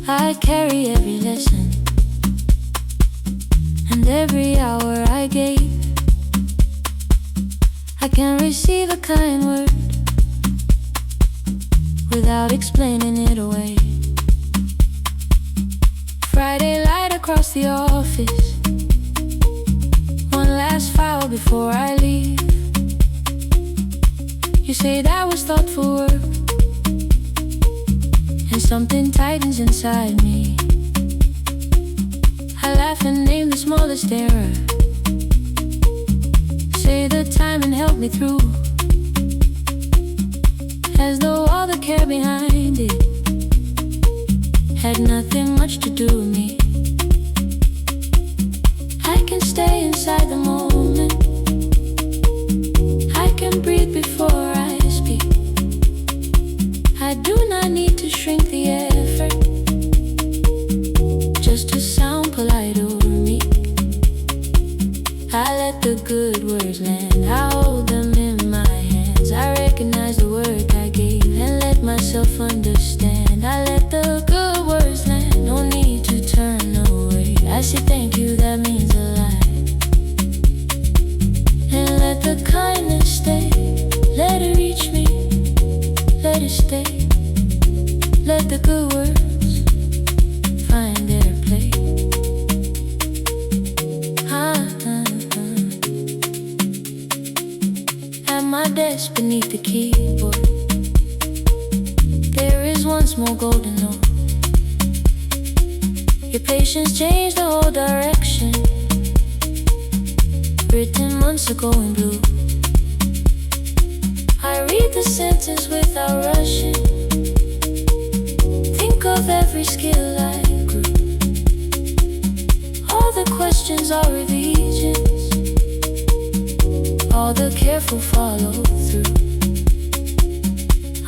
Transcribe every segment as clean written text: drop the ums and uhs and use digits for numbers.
I carry every lesson and every hour I gave. I can receive a kind word without explaining it away. Friday light across the office, one last file before I leave. You say that was thoughtful work, and something tightens inside me. I laugh and name the smallest error, say the time and help me through, as though all the care behind it had nothing much to do with me. I can stay inside the moment, I can breathe before I speak. I do not need to shrink the effort just to sound polite or meek. I let the good words land, I hold them in my hands. I recognize the work I gave and let myself understand. I let the good words land, no need to turn away. I say thank you, that means a lot. And let the kindness stay, let it reach me, let it stay. Let the good words find their place. At my desk beneath the keyboard, there is one small golden note. Your patience changed the whole direction, written months ago in blue. I read the sentence without rushing, think of every skill I grew. All the questions are revisions, all the careful follow through.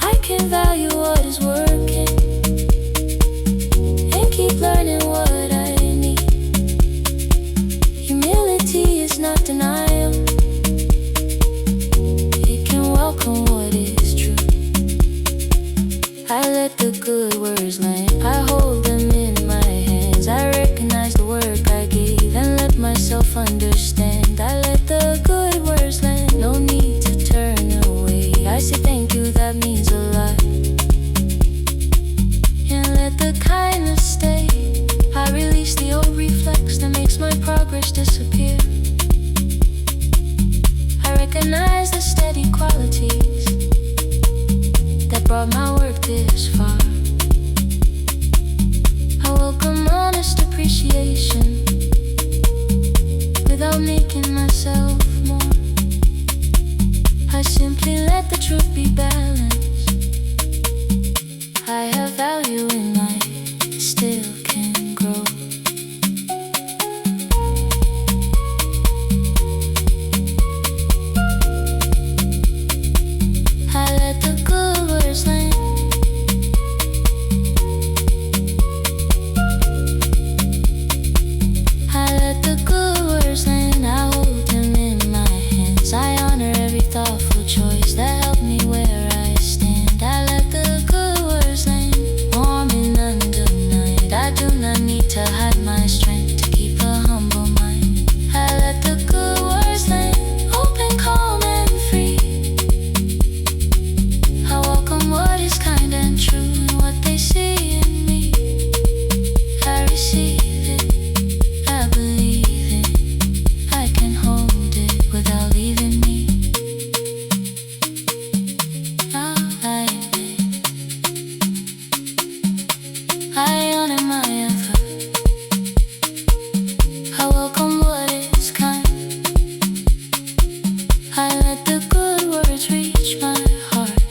I can value what is working and keep learning what I need. Humility is not denial, it can welcome what is true. I let the good words land, I hold them in my hands. I recognize the work I gave and let myself understand. I let the good words land, no need to turn away. I say thank you, that means a lot. And let the kindness stay, I release the old reflex that makes my progress disappear. I recognize the steady qualities that brought my work this far. I welcome honest appreciation without making myself more. I simply let the truth be balanced. I have value in life, still can grow. I let the good words land, I let the good words land, I hold them in my hands. I honor every thoughtful choice that helped me where I stand. I let the good words land, warm and undenied. I do not need to hide my strength to keep a humble mind. I let the good words land, open, calm and free. I welcome what is kind and true and what they see in me. I receive it, I believe it, I can hold it without leaving me. I honor my effort, I welcome what is kind. I let the good words reach my heart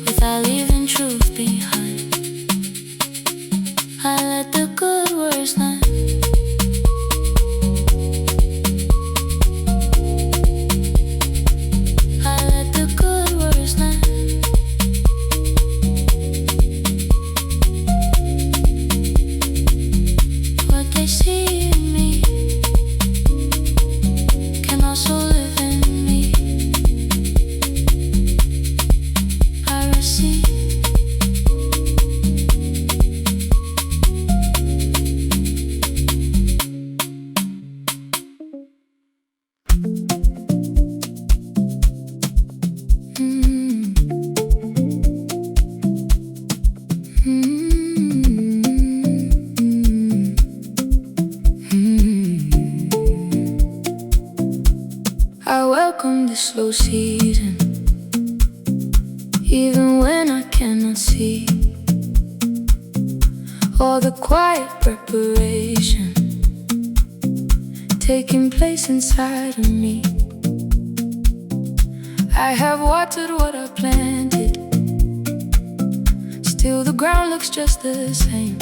without leaving truth behind. I let the good words land, I let the good words land. What they see in me can also live in me. I receive season, even when I cannot see. All the quiet preparation taking place inside of me. I have watered what I planted, still the ground looks just the same.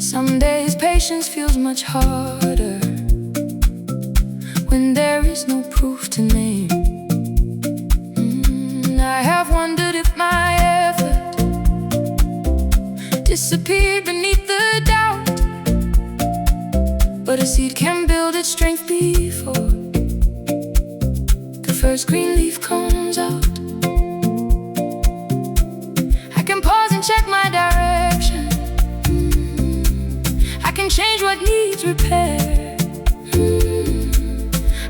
Some days patience feels much harder when there is no proof to name. I have wondered if my effort disappeared beneath the doubt, but a seed can build its strength before the first green leaf comes out. I can pause and check my direction. I can change what needs repair.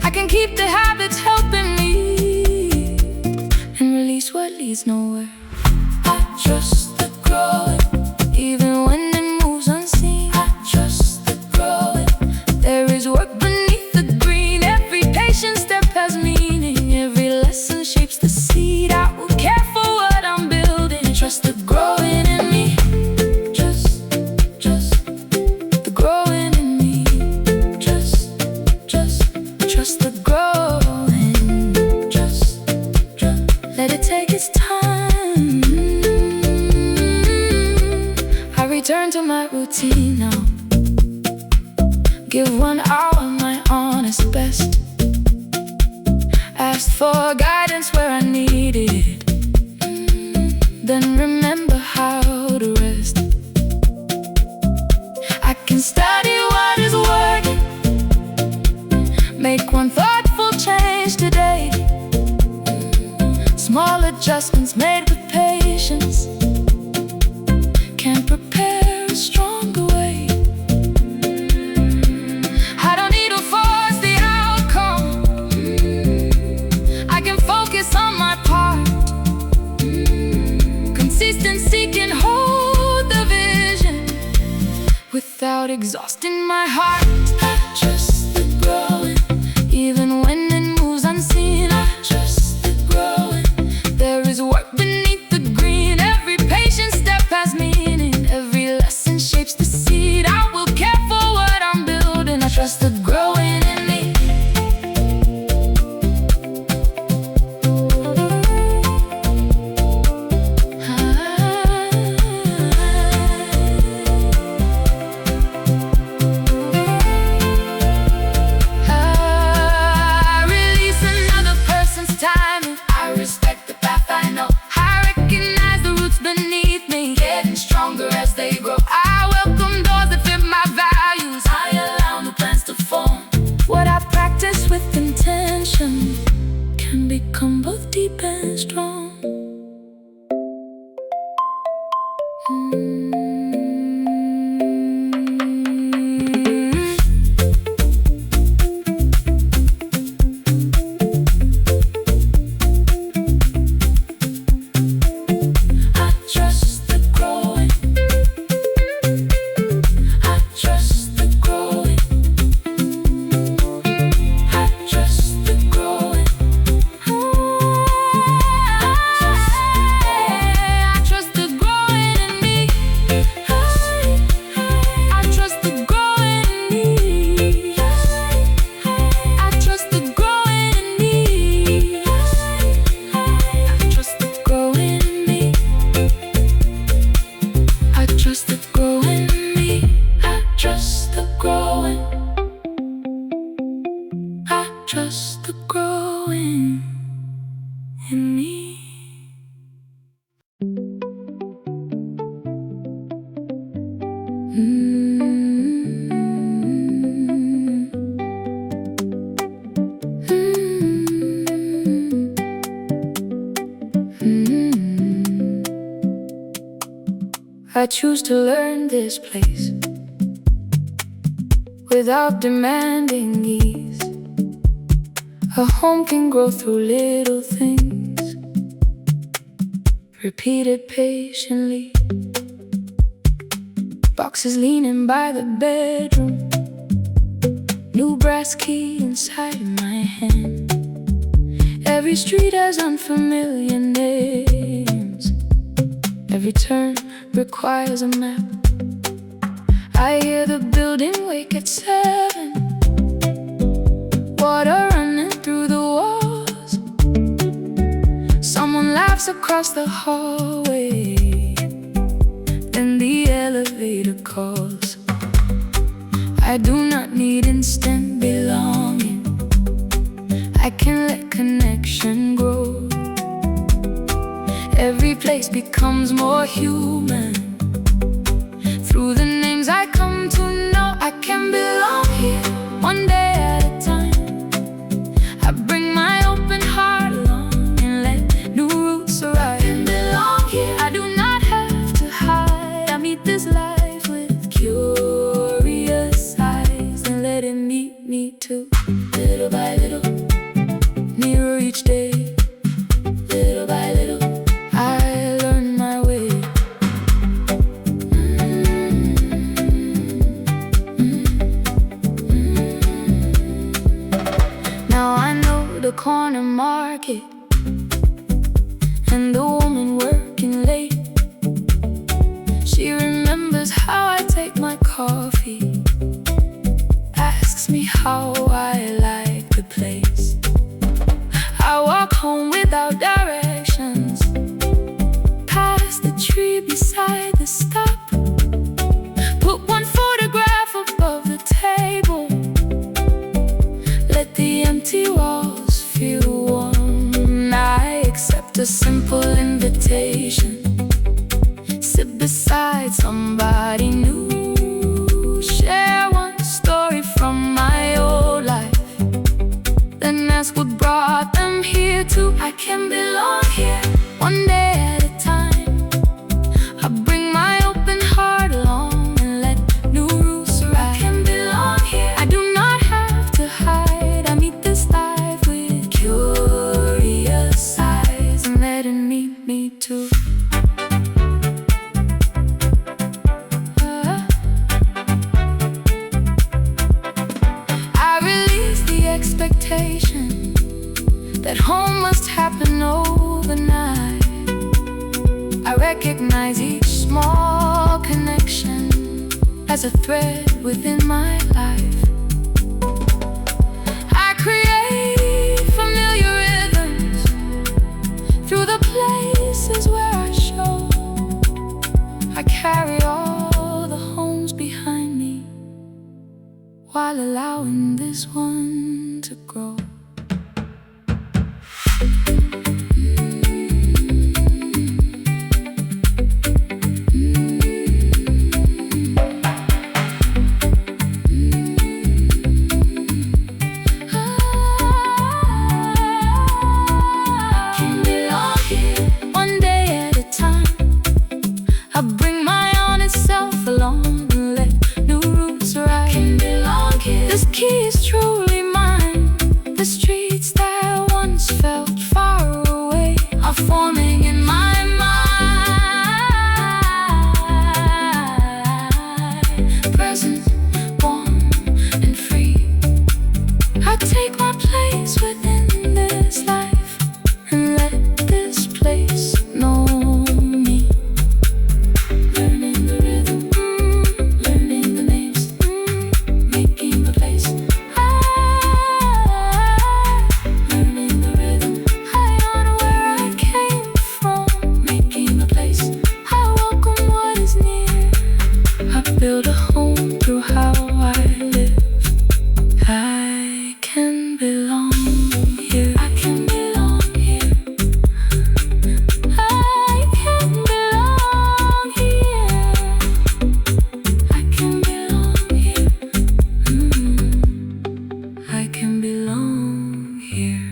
I can keep the habits helping me and release what leads nowhere. I trust the growing, even when it moves unseen. I trust the growing. There is work beneath the green. Every patient step has meaning. Every lesson shapes the seed. I will care for what I'm building. Trust the growing in me. Just the growing in me. Just the growing. Just let it take its time. I return to my routine now. Give 1 hour my honest best. Ask for guidance where I need it. Then remember how to rest. I can study what is working, make one thoughtful change today. Small adjustments made with patience can prepare a stronger way. I don't need to force the outcome. I can focus on my part. Consistency can hold the vision without exhausting my heart. I trust the growing, even when it moves unseen. I trust the growing. There is work beneath the green. Every patient step has meaning. Every lesson shapes the seed. I will care for what I'm building. I trust the growing in me. I release another person's timing. I respect the path I know. I recognize the roots beneath me, getting stronger as they grow. I welcome doors that fit my values. I allow new plans to form. What I practice with intention can become both deep and strong. I trust the growing. I trust the growing. I trust the growing. I trust the growing in me. I trust the growing in me. I trust the growing in me. I trust the growing in me. I trust the growing in me. I trust the growing. I trust the growing in me. I choose to learn this place without demanding ease. A home can grow through little things, repeated patiently. Boxes leaning by the bedroom, new brass key inside my hand. Every street has unfamiliar names. Every turn requires a map. I hear the building wake at 7. Water running through the walls. Someone laughs across the hallway. Then the elevator calls. I do not need instant belonging. I can let connection grow. Every place becomes more human. Through the names I come to know, I can belong here, one day at a time. I bring my open heart along and let new roots arise. I can belong here. I do not have to hide. I meet this life with curious eyes and let it meet me too. Little by little, nearer each day. Little by little, I learn my way. Now I know the corner market and the woman working late. She remembers how I take my coffee, asks me how I like the place. I walk home without directions, past the tree beside the stop. Put one photograph above the table, let the empty walls feel warm. I accept a simple invitation, sit beside somebody new, share one story from my old life, then ask what brought them here too. I can belong here, one day at a time. I bring my open heart along and let new rules arise. I can belong here. I do not have to hide. I meet this life with curious eyes and let it meet me too. I release the expectation that home must happen overnight. I recognize each small connection as a thread within my life. I create familiar rhythms through the places where I show. I carry all the homes behind me while allowing this one to grow. I bring my honest self along and let new roots arise. Can belong here. This key is truly mine. The streets that once felt far away are forming in my mind. Present, warm, and free. I take my place within this life and let this place know. Build a home through how I live. I can belong here. I can belong here. I can belong here. I can belong here. I can belong here.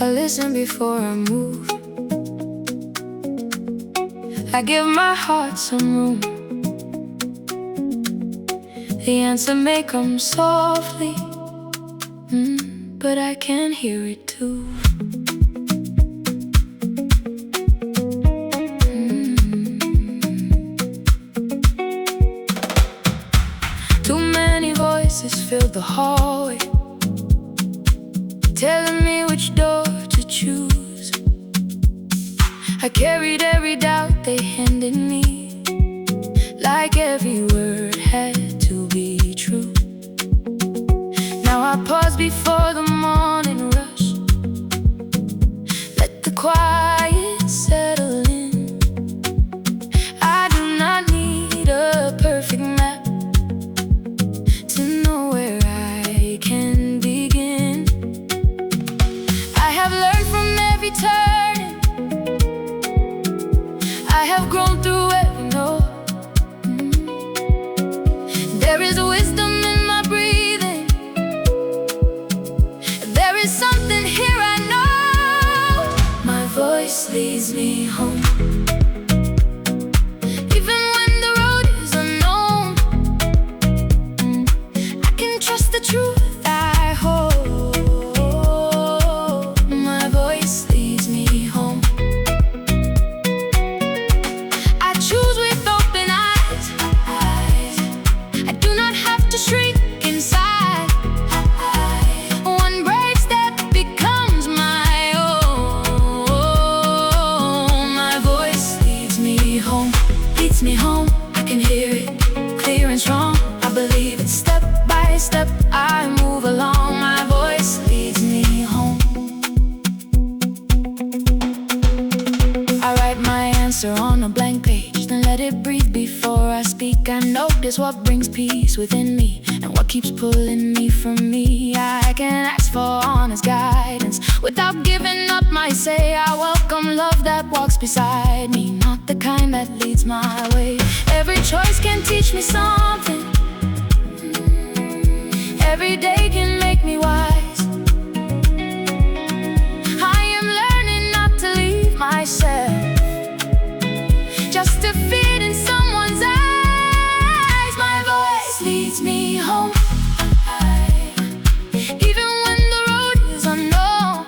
I listen before I move. I give my heart some room. The answer may come softly, but I can hear it too. voices filled the hallway, telling me which door to choose. I carried every doubt they handed me, like every word had to be true. Now I pause before the morning rush, let the quiet settle in. I do not need a perfect map to know where I can begin. I have learned from every turning, I have grown through every no. There is wisdom in my breathing, there is something here I know. My voice leads me home, even when the road is unknown. I can trust the truth I hold. My voice leads me home. I choose with open eyes. I do not have to shrink inside. One brave step becomes my own. My voice leads me home, leads me home. I can hear it, clear and strong. I believe it. Step by step I move along. My voice leads me home. I write my answer on a blank page, then let it breathe before I speak. I notice what brings peace within me and what keeps pulling me from me. I can ask for honest guidance without giving up my say. I welcome love that walks beside me, not the kind that leads my way. Every choice can teach me something, every day can make me wise. I am learning not to leave myself just to fit in someone's eyes. My voice leads me home, even when the road is unknown.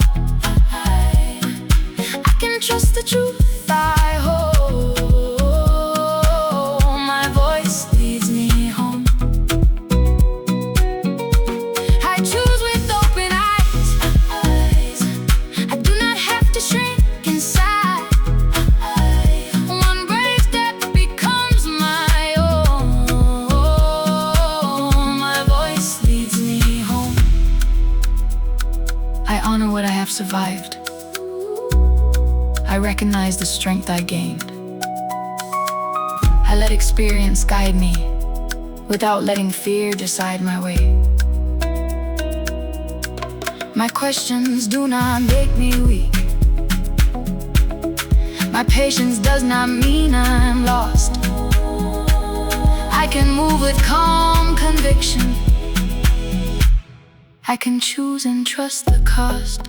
I can trust the truth I hold. My voice leads me home. I choose with open eyes. I do not have to shrink inside. One brave step becomes my own. My voice leads me home. I honor what I have survived. I recognize the strength I gained. I let experience guide me without letting fear decide my way. My questions do not make me weak. My patience does not mean I'm lost. I can move with calm conviction. I can choose and trust the cost.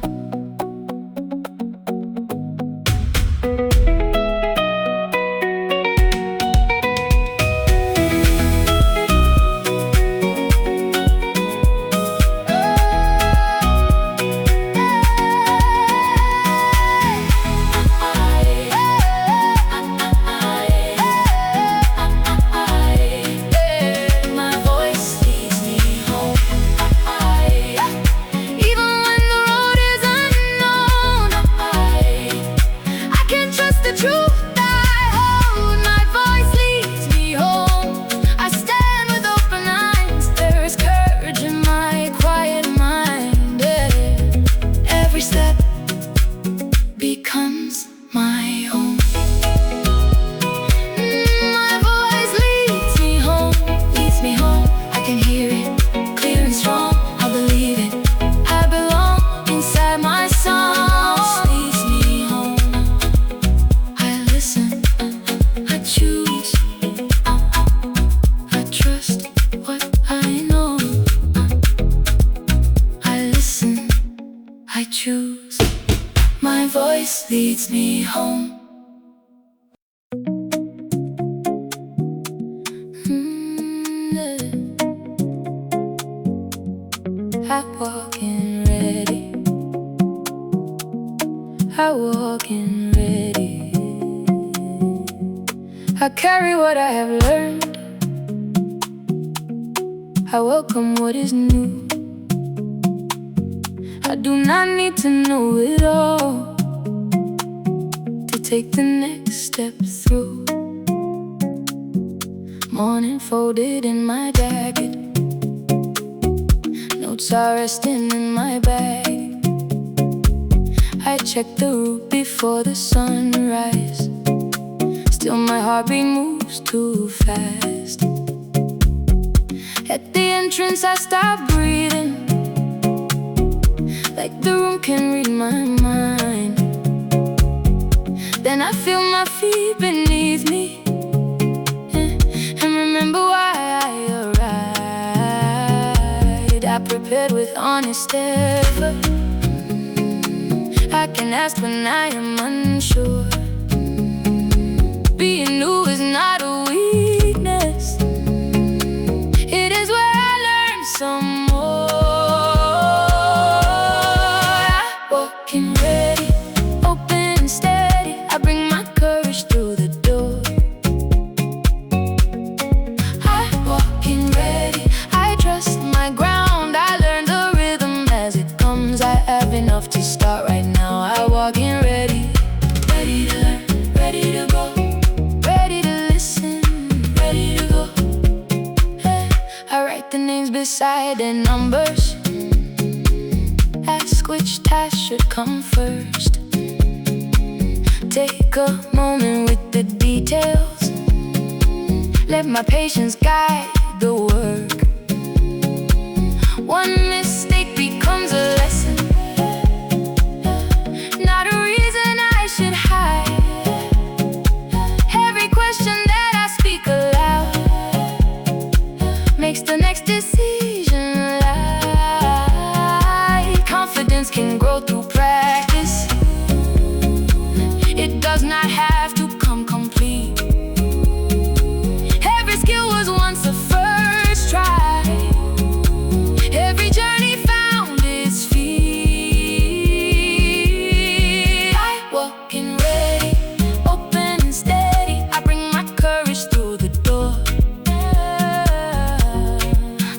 My voice leads me home, even when the road is unknown. I can trust the truth I hold. My voice leads me home. I stand with open eyes. There is courage in my quiet mind. Every step becomes my own. My voice leads me home, leads me home. I can hear it, clear and strong. I believe it. I belong inside my song. Leads me home. I listen, I choose, I trust what I know. I listen, I choose. My voice leads me home. I walk in ready. I walk in ready. I carry what I have learned. I welcome what is new. I do not need to know it all to take the next step through. Morning folded in my jacket, notes are resting in my bag. I check the route before the sunrise. Still my heartbeat moves too fast. At the entrance I stop breathing, like the room can read my mind. Then I feel my feet beneath me, and remember why I arrived. I prepared with honest effort. I can ask when I am unsure. Being new is not a weakness, it is where I learn some more. I walk in ready, open and steady. I bring my courage through the door. I walk in ready, I trust my ground. I learn the rhythm as it comes. I have enough to start right now. I walk in ready, ready to learn, ready to go, ready to listen, ready to go. Hey, I write the names beside the numbers, ask which task should come first. Take a moment with the details, let my patience guide the work. One mistake becomes a lesson, not a reason I should hide. Every question that I speak aloud makes the next decision light. Confidence can grow through practice, it does not have to come complete. Every skill was once a first try, every journey found its feet. I walk in ready, open and steady. I bring my courage through the door.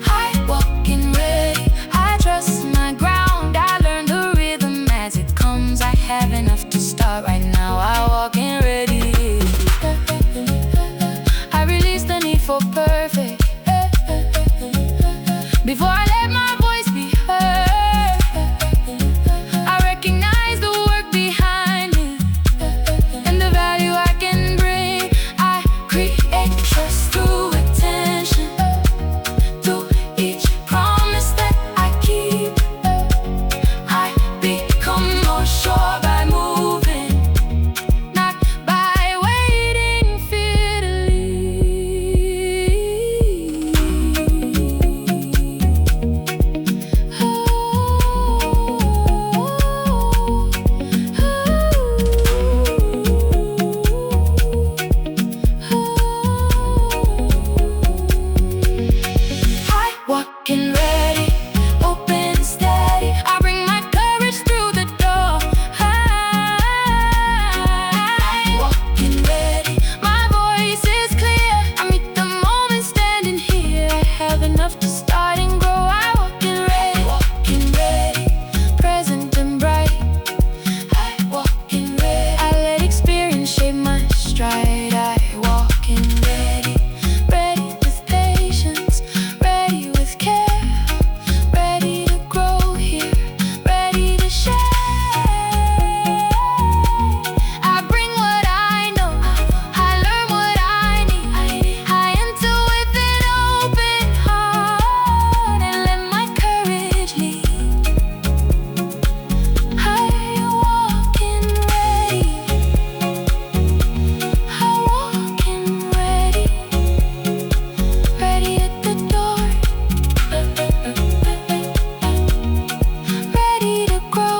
I walk in ready, I trust my ground. I learn the rhythm as it comes. I have enough to start right now. I walk in ready, I release the need for perfect before I let my voice be heard. I recognize the work behind me and the value I can bring. I create trust through attention, through each promise that I keep. I become more sure by moving, not by waiting fear to I walk in ready, open and steady. I bring my courage through the door. I walk in ready, my voice is clear. I meet the moment standing here. I have enough to start and grow. I walk in ready, present and bright. I walk in ready, I let experience shape my stride. I walk in ready, ready with patience, ready with care, ready to grow here, ready to share. I bring what I know, I learn what I need. I enter with an open heart and let my courage lead. I walk in ready, I walk in ready, ready at the door, ready to grow.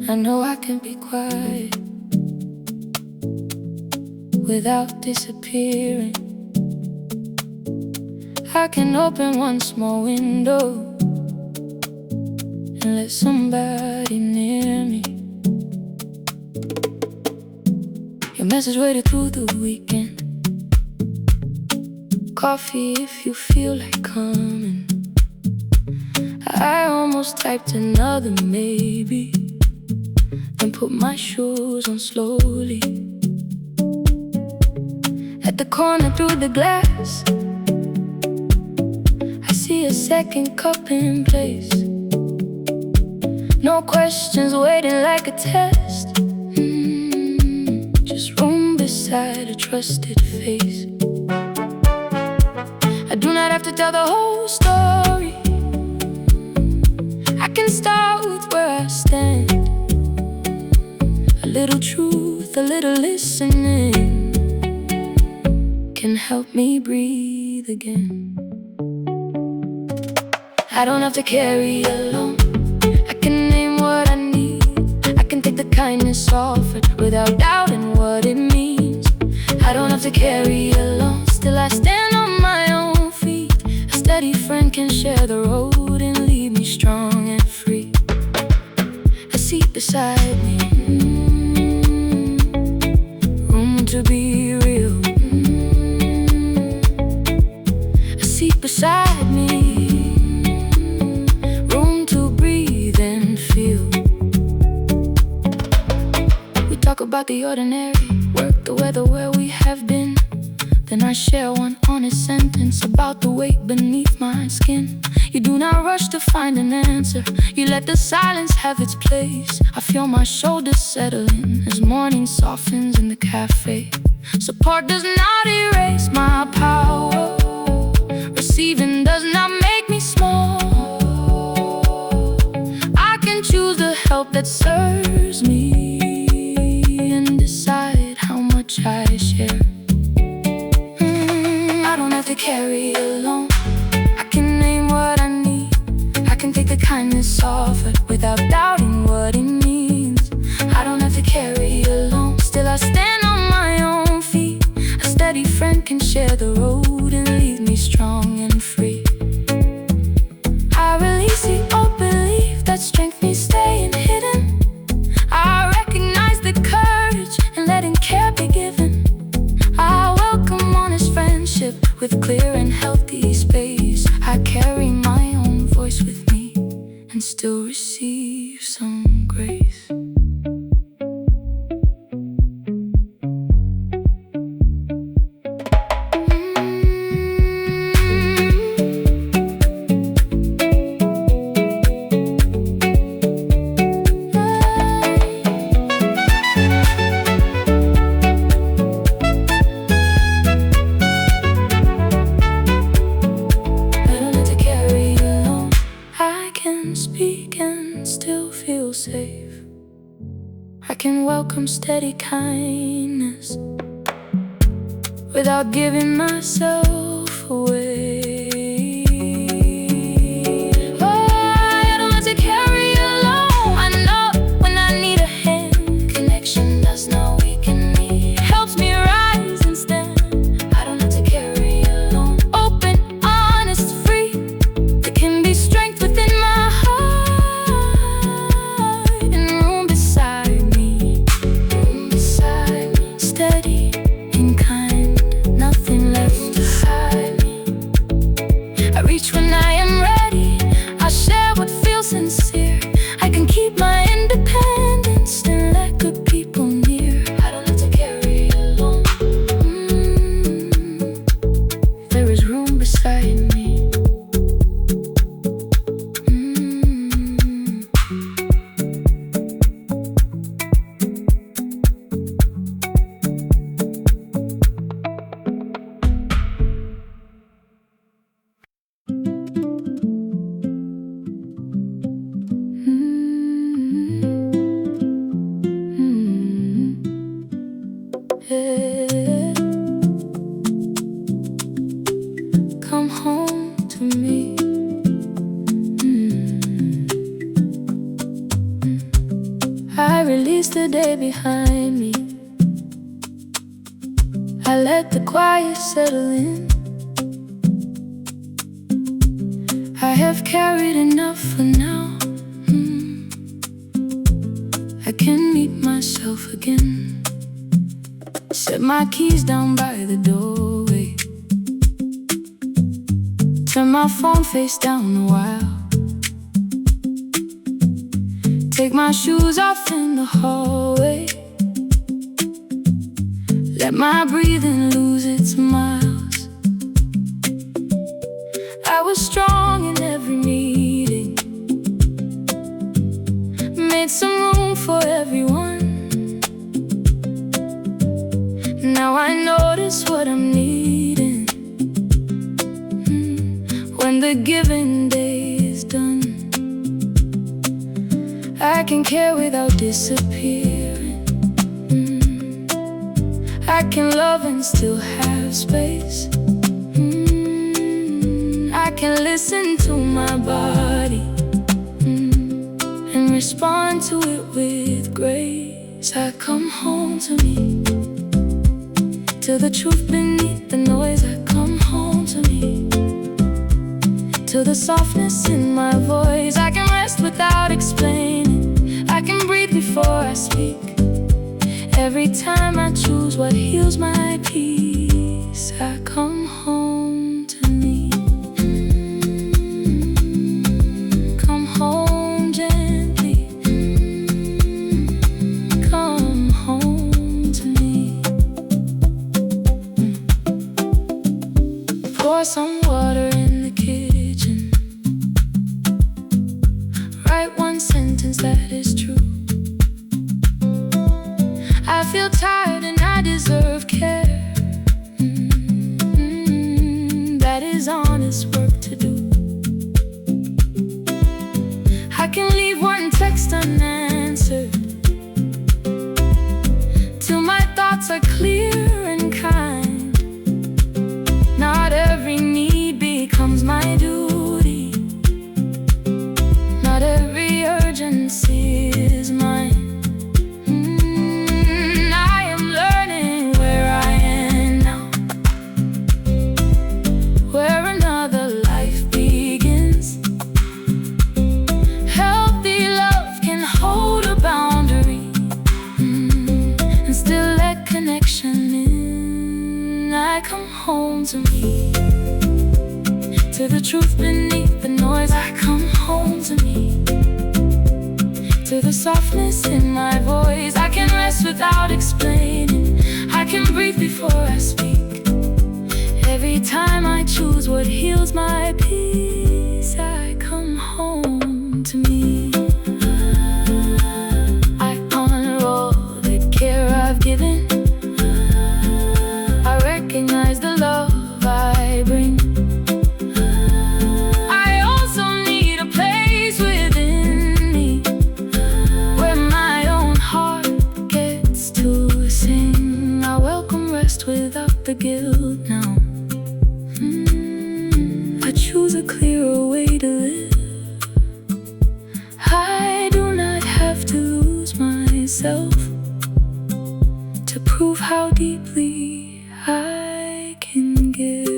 I know I can be quiet without disappearing. I can open one small window and let somebody near me. Your message waited through the weekend. Coffee if you feel like coming. I almost typed another maybe, then put my shoes on slowly. At the corner through the glass, I see a second cup in place. No questions waiting like a test. Just room beside a trusted face. I do not have to tell the whole story. I can start with where I stand. A little truth, a little listening can help me breathe again. I don't have to carry alone. I can name what I need. I can take the kindness offered without doubting what it means. I don't have to carry alone. Still I stand on my own feet. A steady friend can share the road and leave me strong and free. A seat beside me, room to be real. A seat beside me, room to breathe and feel. We talk about the ordinary, work, the weather, where we have been. Then I share one honest sentence about the weight beneath my skin. You do not rush to find an answer. You let the silence have its place. I feel my shoulders settle in as morning softens in the cafe. Support does not erase my power. Receiving does not make me small. I can choose the help that serves me and decide how much I share. I don't have to carry alone. I can name what I need. I can take the kindness offered without doubting what it means. I don't have to carry alone. Still I stand on my own feet. A steady friend can share the road and leave me strong and free. I release the old belief that strength means staying hidden. I recognize the courage in letting care be given. I welcome honest friendship with clear and healthy space. I carry my own voice with me and still receive some grace. Safe. I can welcome steady kindness without giving myself away. Oh, I don't have to carry alone. I know when I need a hand. Connection does not weaken me. Helps me rise and stand. I don't have to carry alone. Open, honest, free. There can be strength within my heart. When I am ready, I share what feels sincere. I can keep my independence and let good people near. I don't have to carry alone. There is room beside me. Come home to me. I release the day behind me. I let the quiet settle in. I have carried enough for now. I can meet myself again. Set my keys down by the doorway. Turn my phone face down a while. Take my shoes off in the hallway. Let my breathing lose its miles. I was strong in every meeting. Made some room for everyone. Now I notice what I'm needing. When the giving day is done, I can care without disappearing. I can love and still have space. I can listen to my body and respond to it with grace. I come home to me, to the truth beneath the noise. I come home to me, to the softness in my voice. I can rest without explaining. I can breathe before I speak. Every time I choose what heals my peace, I come home to me. Come home gently. Come home to me. Pour some water in the kitchen. Write one sentence that is true. I feel tired and I deserve care. That is honest work to do. I can leave one text unanswered till my thoughts are clear and kind. Not every need becomes my duty. Not every urgency is mine. I come home to me, to the truth beneath the noise. I come home to me, to the softness in my voice. I can rest without explaining. I can breathe before I speak. Every time I choose what heals my peace, I come home to me. I honor all the care I've given. Recognize the love I bring. I also need a place within me where my own heart gets to sing. I welcome rest without the guilt now. I choose a clearer way to live. I do not have to lose myself to prove how deeply I can give.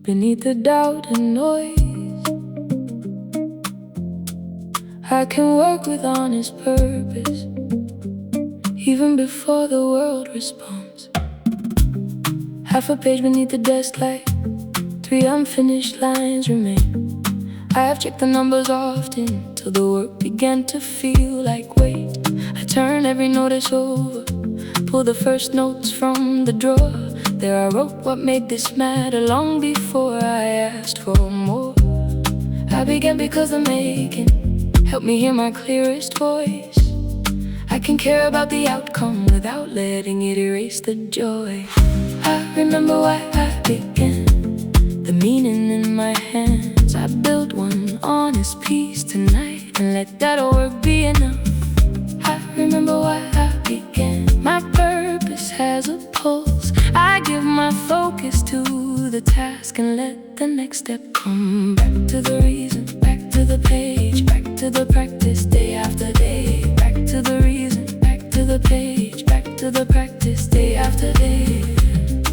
beneath the doubt and noise. I can work with honest purpose, even before the world responds. Half a page beneath the desk light, 3 unfinished lines remain. I have checked the numbers often, till the work began to feel like weight. I turn every notice over, pull the first notes from the drawer. There I wrote what made this matter long before I asked for more. I began because the making helped me hear my clearest voice. I can care about the outcome without letting it erase the joy. I remember why I began, the meaning in my hands. I built one honest piece tonight and let that work be enough. I remember why I began, my purpose has a pulse. I give my focus to the task and let the next step come. Back to the reason, back to the page, back to the practice day after day. Back to the reason, back to the page, back to the practice day after day.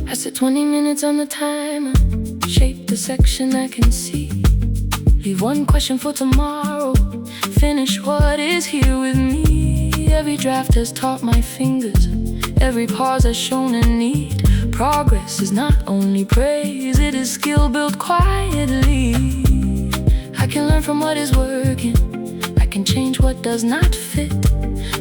I set 20 minutes on the timer, shape the section I can see. Leave one question for tomorrow, finish what is here with me. Every draft has taught my fingers, every pause has shown a need. Progress is not only praise, it is skill built quietly. I can learn from what is working, I can change what does not fit.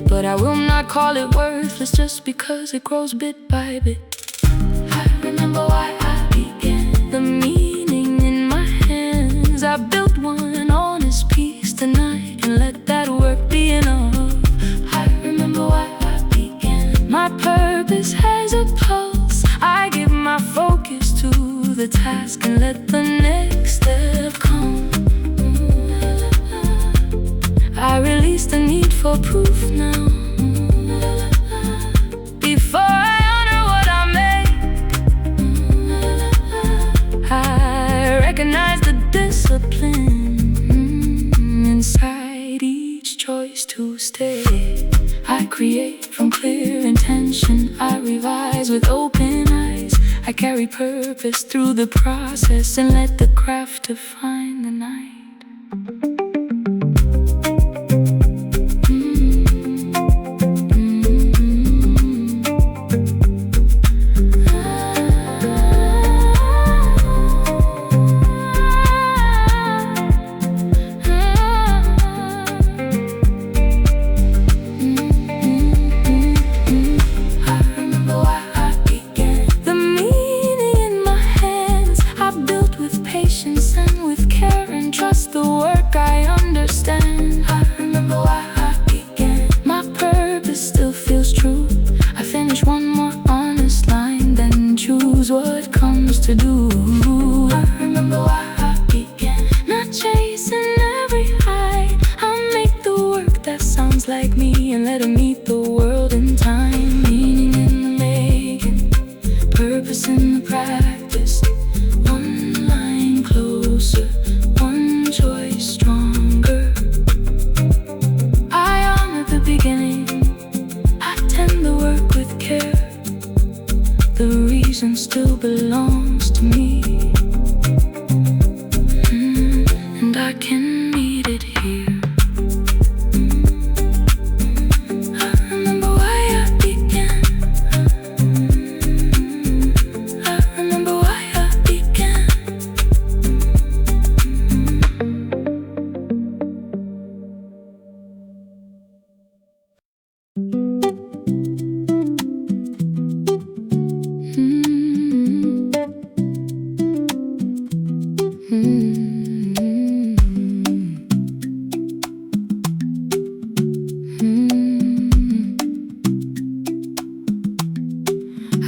But I will not call it worthless just because it grows bit by bit. I remember why I began, the meaning in my hands. I built one honest piece tonight and let that work be enough. I remember why I began, my purpose has a pulse. I give my focus to the task and let the next step come. I release the need for proof now, before I honor what I make. I recognize the discipline inside each choice to stay. I create from clear intention, I revise with open eyes. I carry purpose through the process and let the craft define the night. What comes to do. I remember why I began, not chasing every high. I'll make the work that sounds like me and let it meet the world in time. Meaning in the making, purpose in the practice. One line closer, one choice stronger. I honor the beginning, I tend the work with care. The reason still belongs to me, and I can meet it here. I remember why I began. I remember why I began.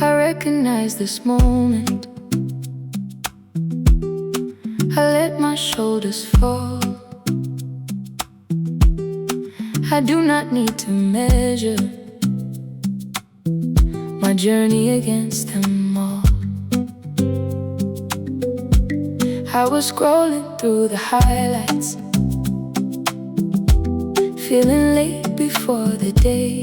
I recognize this moment. I let my shoulders fall. I do not need to measure my journey against them all. I was scrolling through the highlights, feeling late before the day.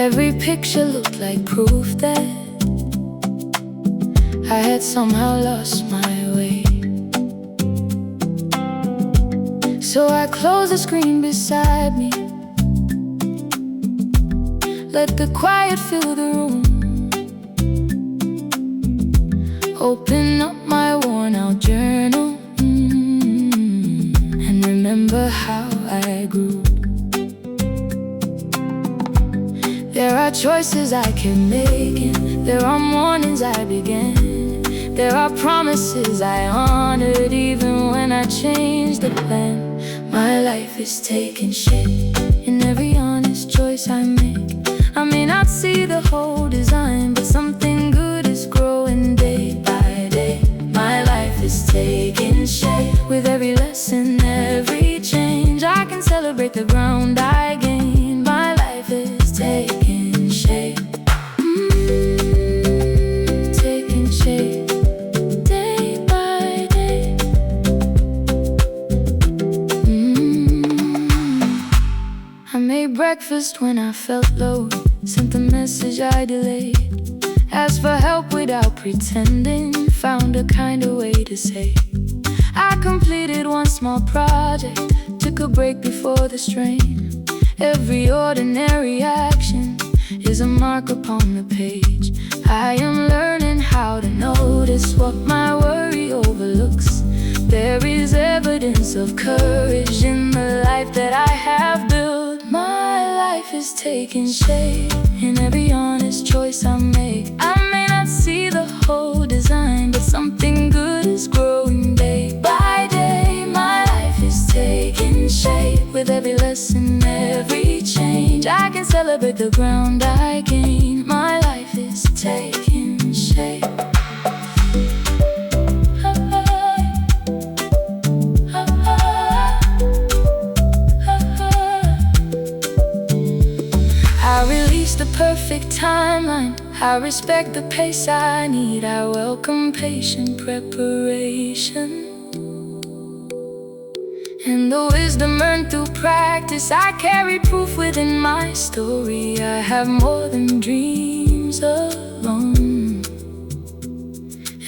Every picture looked like proof that I had somehow lost my way. So I closed the screen beside me, let the quiet fill the room, open up my worn out journal, and remember how I grew. There are choices I kept making, there are mornings I began, there are promises I honored even when I changed the plan. My life is taking shape in every honest choice I make. I may not see the whole design, but something good is growing day by day. My life is taking shape with every lesson, every change. I can celebrate the ground I gained. My life is taking shape, taking shape day by day. I made breakfast when I felt low, sent the message I delayed, asked for help without pretending, found a kinder way to say. I completed one small project, took a break before the strain. Every ordinary action is a mark upon the page. I am learning how to notice what my worry overlooks. There is evidence of courage in the life that I have built. My life is taking shape in every honest choice I make. I may not see the whole design, but something good is growing day by day. My life is taking shape with every lesson, every change. I can celebrate the ground I gained. My life is taking shape. I release the perfect timeline, I respect the pace I need. I welcome patient preparation and the wisdom earned through practice. I carry proof within my story. I have more than dreams alone.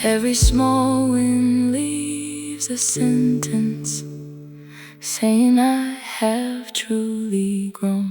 Every small win leaves a sentence saying I have truly grown.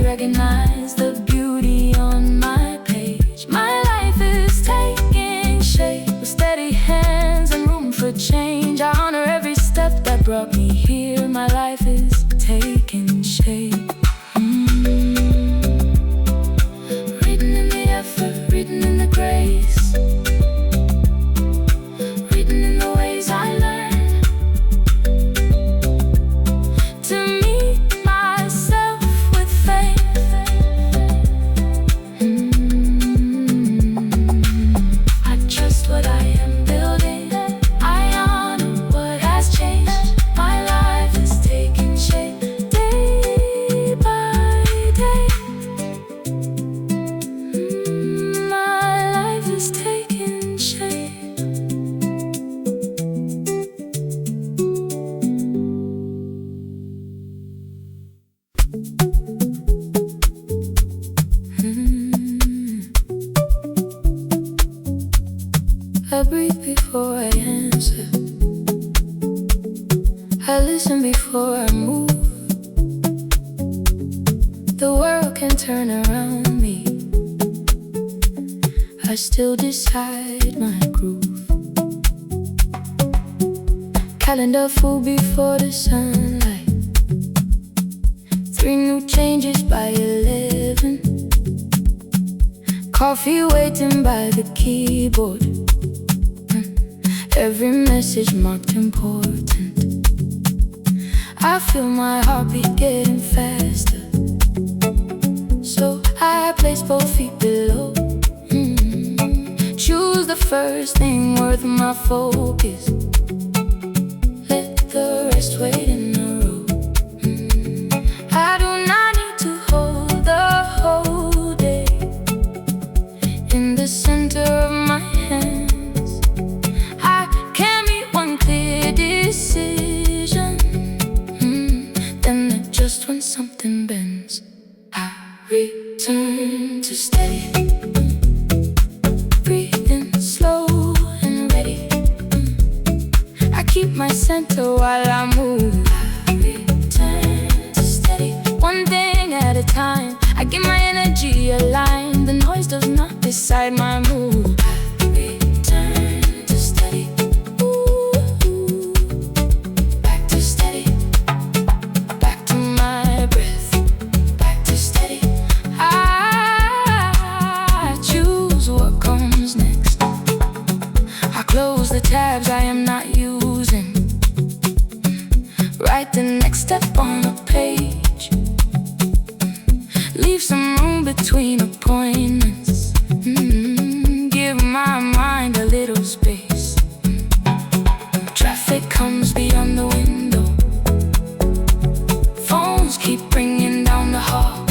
Recognize the beauty on my page. My life is taking shape with steady hands and room for change. I honor every step that brought me here. My life is taking shape. Written in the effort, written in the grace, written in the ways I learn to meet myself with faith. I breathe before I answer, I listen before I move. The world can turn around me, I still decide my groove. Calendar full before the sunlight, 3 new changes by 11. Coffee waiting by the keyboard, every message marked important. I feel my heartbeat getting faster, so I place both feet below. Choose the first thing worth my focus, let the rest wait in a row. I do not need to hold the whole day in the center of my hands. I can make one clear decision, then adjust when something bends. I return to steady, breathing slow and ready. I keep my center while I move. I return to steady, one thing at a time. I get my energy aligned. The noise does not decide my mood. I return to steady. Ooh, back to steady, back to my breath, back to steady. I choose what comes next. I close the tabs I am not using. Write the next step on a page. Leave some room between appointments. Give my mind a little space. Traffic comes beyond the window. Phones keep ringing down the hall.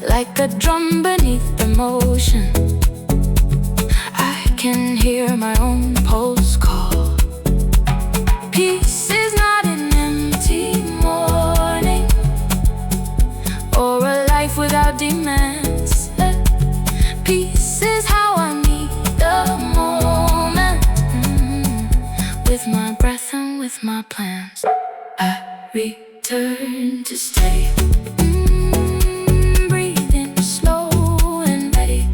Like a drum beneath emotion, I can hear my own pulse call. Peace is not an empty morning or a life without demands. Peace is how I meet the moment, with my breath and with my plans. I return to steady, breathing slow and ready.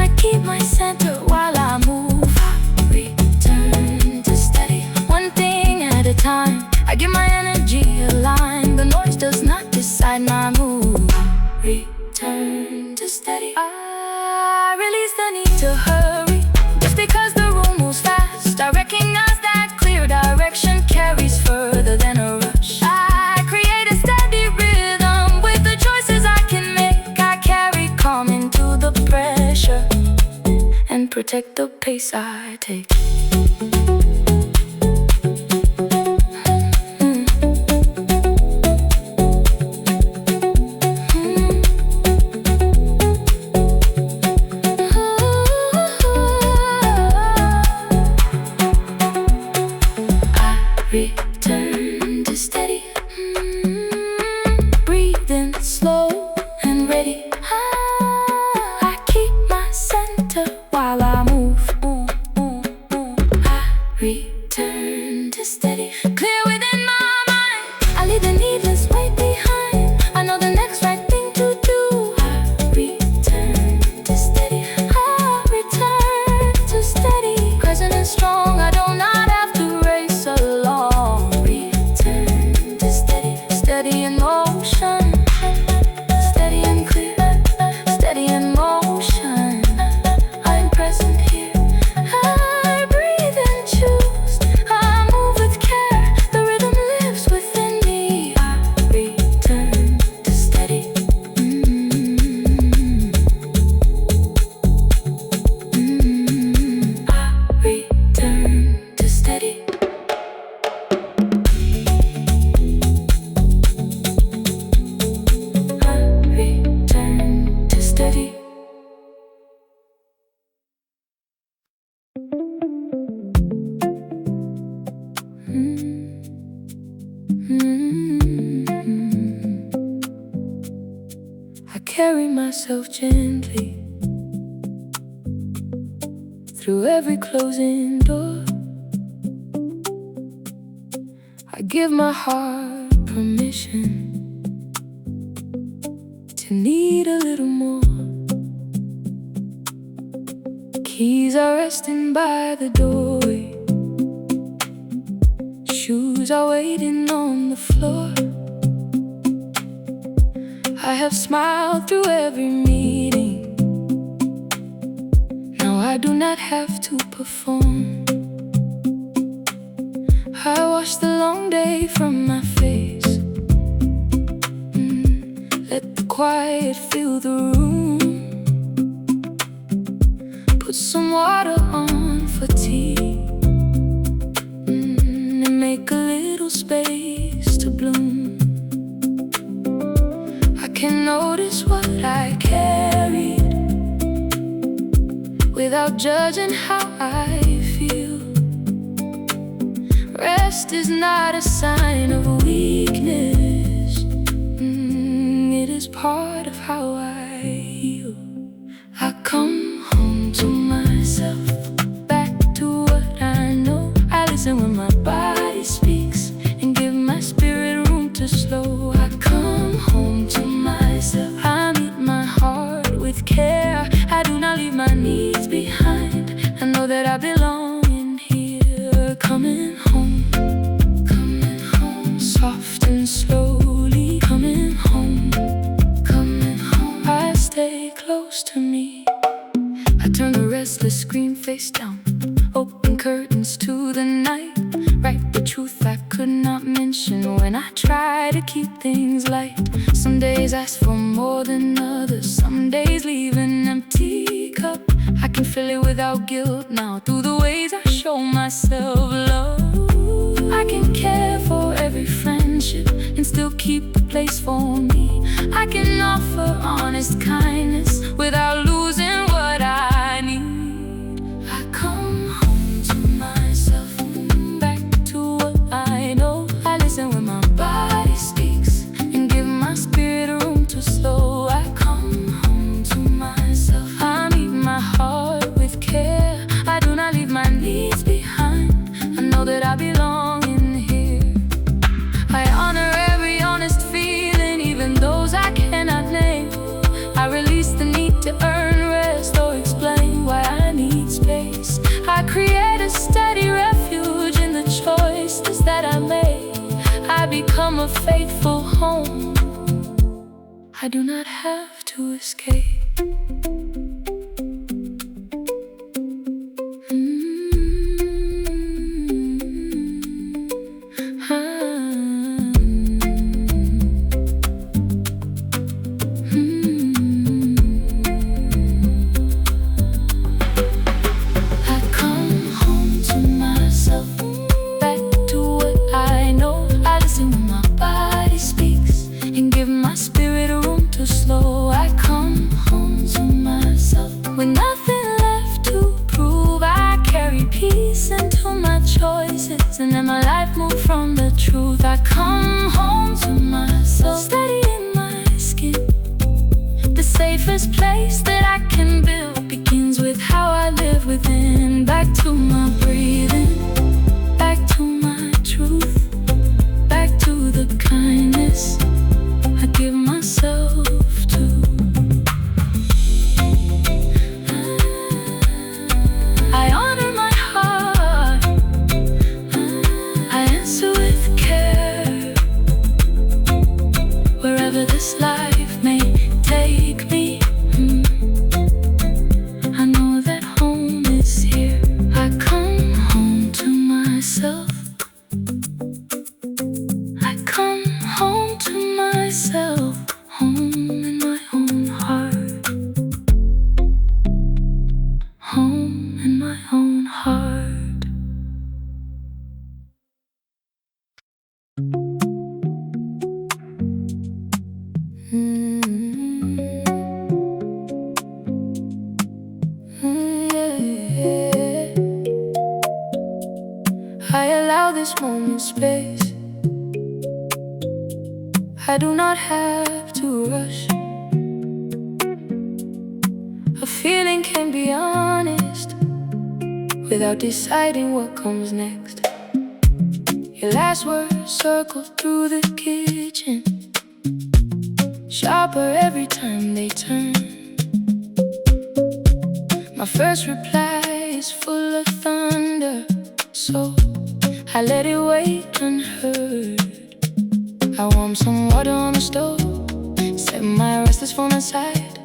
I keep my center while I move. I return to steady, one thing at a time. I get my energy aligned. The noise does not decide my mood. Return to steady. I release the need to hurry. Just because the room moves fast, I recognize that clear direction carries further than a rush. I create a steady rhythm with the choices I can make. I carry calm into the pressure and protect the pace I take. Return to steady, breathing slow and ready. I keep my center while I move. I return to steady, clear within my mind. I leave the needless weight behind. I know the next right thing to do. I return to steady. I return to steady, present and strong. I do not have to race along. Return to steady, steady in motion, steady and clear, steady in motion. I'm present here. I breathe and choose. I move with care. The rhythm lives within me. I return to steady. I return to steady. I return to steady. I carry myself gently through every closing door. I give my heart permission to need a little more. Keys are resting by the doorway. Shoes are waiting on the floor. I have smiled through every meeting. Now I do not have to perform. I wash the long day from my face. Let the quiet fill the room. Put some water on for tea. without judging how I feel. Rest is not a sign of weakness. It is part of how I heal. I come home to myself, back to what I know. I listen when my body speaks and give my spirit room to slow. I come home to myself, I meet my heart with care. I do not leave my needs behind. I know that I belong in here. Coming home, soft and slowly coming home, I stay close to me. I turn the restless screen face down, open curtains to the night. Write the truth I could not mention when I try to keep things light. Some days ask for more than others, some days leave an empty cup. I can fill it without guilt now, through the ways I show myself love. I can care for every friendship and still keep a place for me. I can offer honest kindness without losing what I need. I come home to myself, back to what I know. I listen when my body speaks and give my spirit room to slow. I come home to myself, I meet my heart with care. I do not leave my needs behind. I know that I belong in here. I honor every honest feeling, even those I cannot name. I release the need to earn rest or explain why I need space. I create a steady refuge in the choices that I make. I become a faithful home. I do not have to escape. Slow, I come home to myself with nothing left to prove. I carry peace into my choices and then my life move from the truth. I come home to myself, steady in my skin. The safest place that I can build begins with how I live within. Back to my breathing, back to my truth, back to the kindness I give myself to. I honor my heart, I answer with care. Wherever this life may take me, I know that home is here. I come home to myself, I come home to myself, home in my own heart, home in my own heart. I allow this moment space. I do not have to rush. A feeling can be honest without deciding what comes next. Your last words circle through the kitchen, sharper every time they turn. My first reply is full of thunder, so I let it wait unheard. I warm some water on the stove, set my restless phone aside,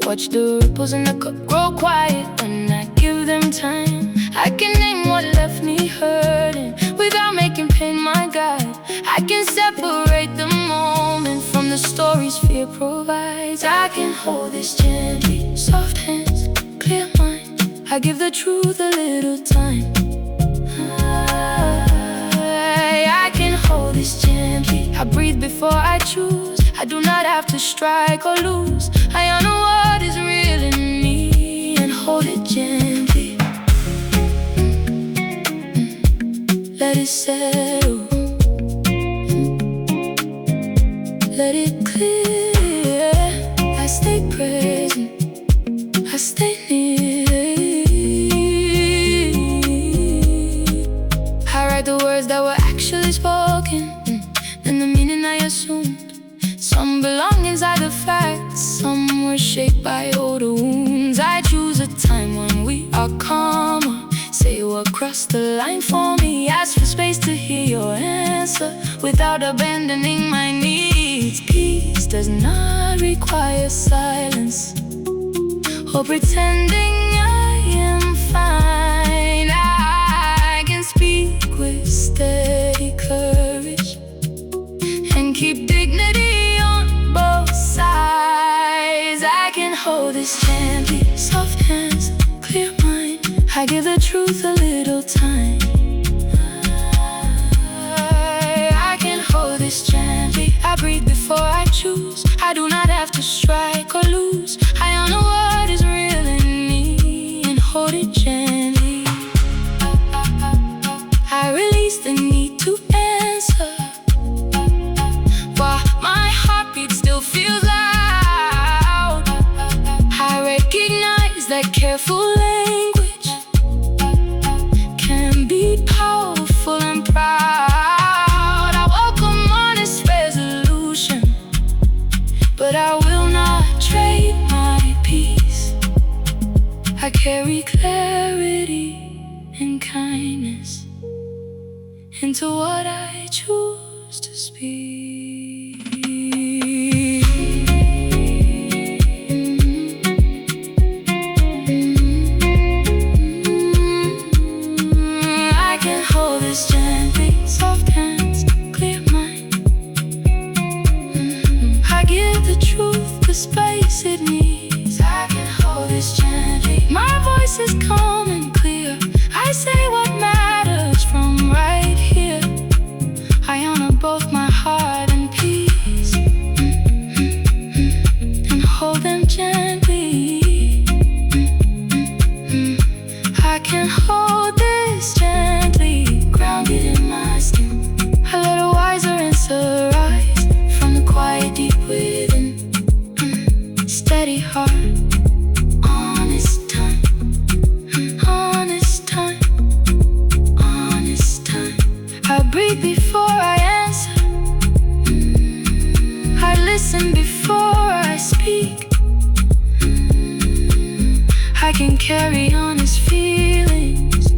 watch the ripples in the cup grow quiet when I give them time. I can name what left me hurting without making pain my guide. I can separate the moment from the stories fear provides. I can hold this gently, soft hands, clear mind. I give the truth a little time. I can hold this gently, I breathe before I choose. I do not have to strike or lose. I honor what is real in me and hold it gently. let it settle, let it clear. I stay present, I stay near. I write the words that were actually spoken, and the meaning I assumed. Some belong inside the facts, some were shaped by older wounds. I choose a time when we are calmer. Say what crossed the line for me. Ask for space to hear your answer without abandoning my needs. Peace does not require silence or pretending I am fine. I can speak with steady courage and keep dignity on both sides. I can hold this gently, soft hands, clear mind. I give the truth a little time. I can hold this gently. I breathe before I choose. I do not have to strike or lose. I honor what is real in me and hold it gently. I release the need to answer, while my heartbeat still feels loud. I recognize that careful language can be powerful and proud. I welcome honest resolution, but I will not trade my peace. I carry clarity and kindness into what I choose to speak. I can hold this gently, soft hands, clear mind. I give the truth the space it needs. I can hold this gently. My voice is calm and clear. I say what matters from right here. I honor both my heart and peace, and hold them gently. I can hold this gently, grounded in my skin. I let a wiser answer rise from the quiet deep within. Steady heart, honest time, honest time, honest time. I breathe before I answer. I listen before I speak. I can carry honest feelings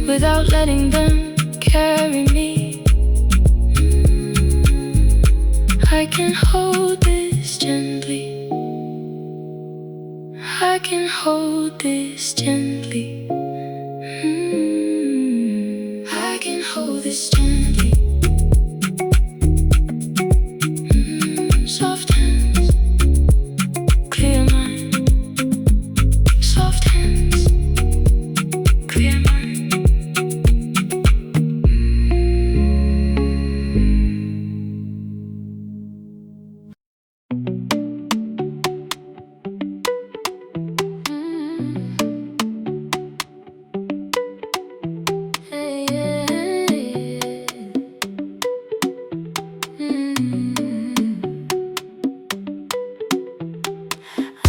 without letting them carry me. I can hold this gently. I can hold this gently. I can hold this gently. Soft hands, clear mind. Soft hands, clear mind.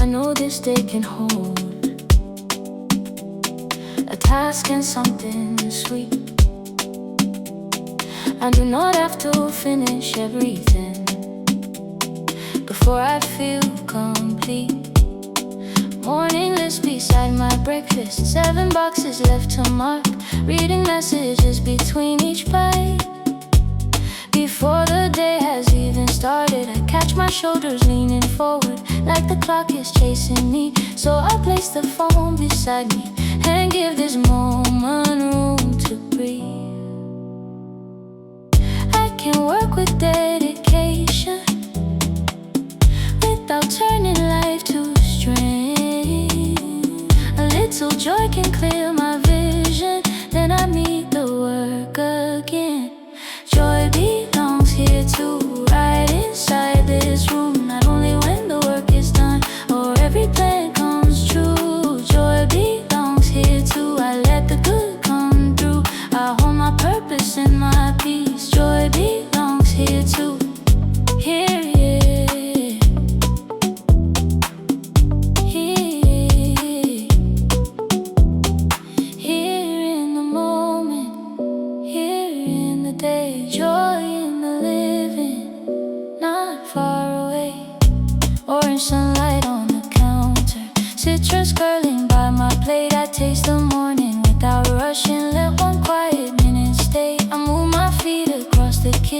I know this day can hold a task and something sweet. I do not have to finish everything before I feel complete. Morning list beside my breakfast, 7 boxes left to mark, reading messages between each bite. Before the day has even started, I catch my shoulders leaning forward like the clock is chasing me. So I place the phone beside me and give this moment room to breathe. I can work with dedication without turning life to strain. A little joy can clear my vision, then I meet the work again. Joy belongs here too, right inside this room. Not only when the work is done or every plan comes true. Joy belongs here too, I let the good come through. I hold my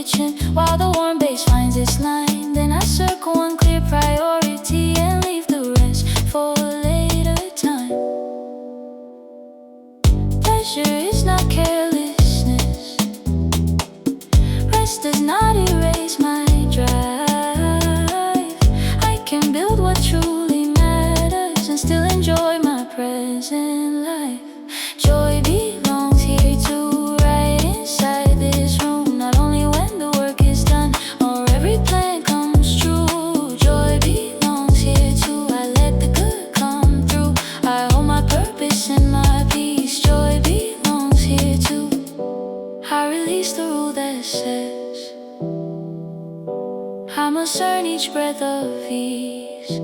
reaching while the warm bass finds its line. Then I circle one clear priority and leave the rest for a later time. Pleasure is not carelessness. Rest does not erase my drive. I can build what truly matters and still enjoy my present life. Joy belongs here too, right inside this room. Not only when the work is done or every plan comes true. Joy belongs here too. I let the good come through. I hold my purpose and my peace. Joy belongs here too. I release the rule that says I must earn each breath of ease.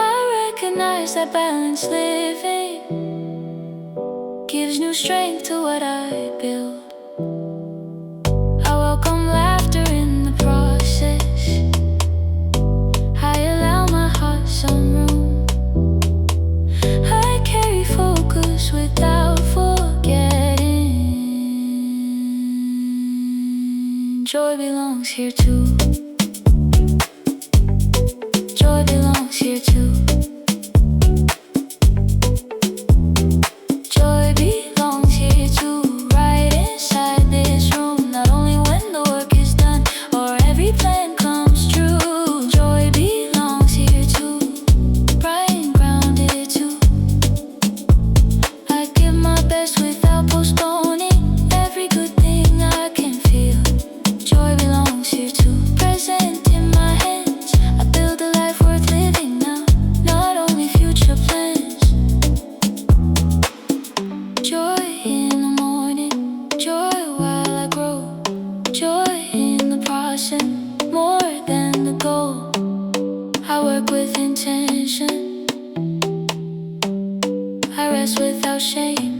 I recognize that balanced living gives new strength to what I build. I welcome laughter in the process. I allow my heart some room. I carry focus without forgetting. Joy belongs here too. Joy belongs here too. Joy belongs here too, right inside this room. Not only when the work is done or every plan comes true. Joy belongs here too, bright and grounded too. I give my best without postponing every good thing I can feel. Joy belongs here too, present in my hands. I build a life worth living now, not only future plans. Joy in the morning, joy while I grow. Joy in the process, more than the goal. I work with intention. I rest without shame.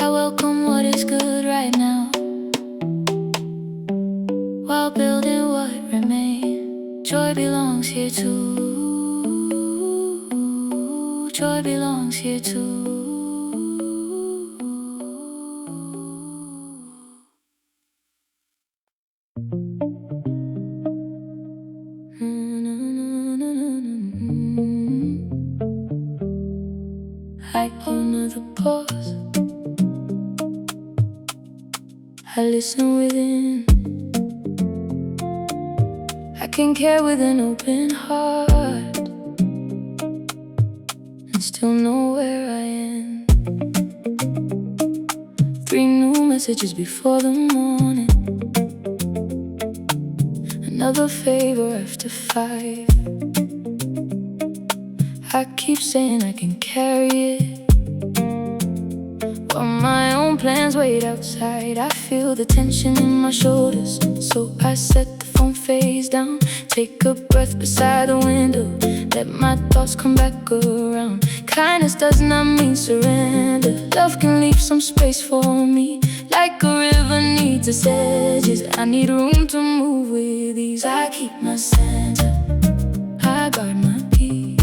I welcome what is good right now, while building what remains. Joy belongs here too. Joy belongs here too. I honor the pause. I listen within. I can care with an open heart and still know where I am. 3 new messages before the morning. Another favor after 5. I keep saying I can carry it, while my own plans wait outside. I feel the tension in my shoulders, so I set the phone face down. Take a breath beside the window, let my thoughts come back around. Kindness does not mean surrender. Love can leave some space for me, like a river needs its edges. I need room to move with ease. I keep my center, I guard my peace.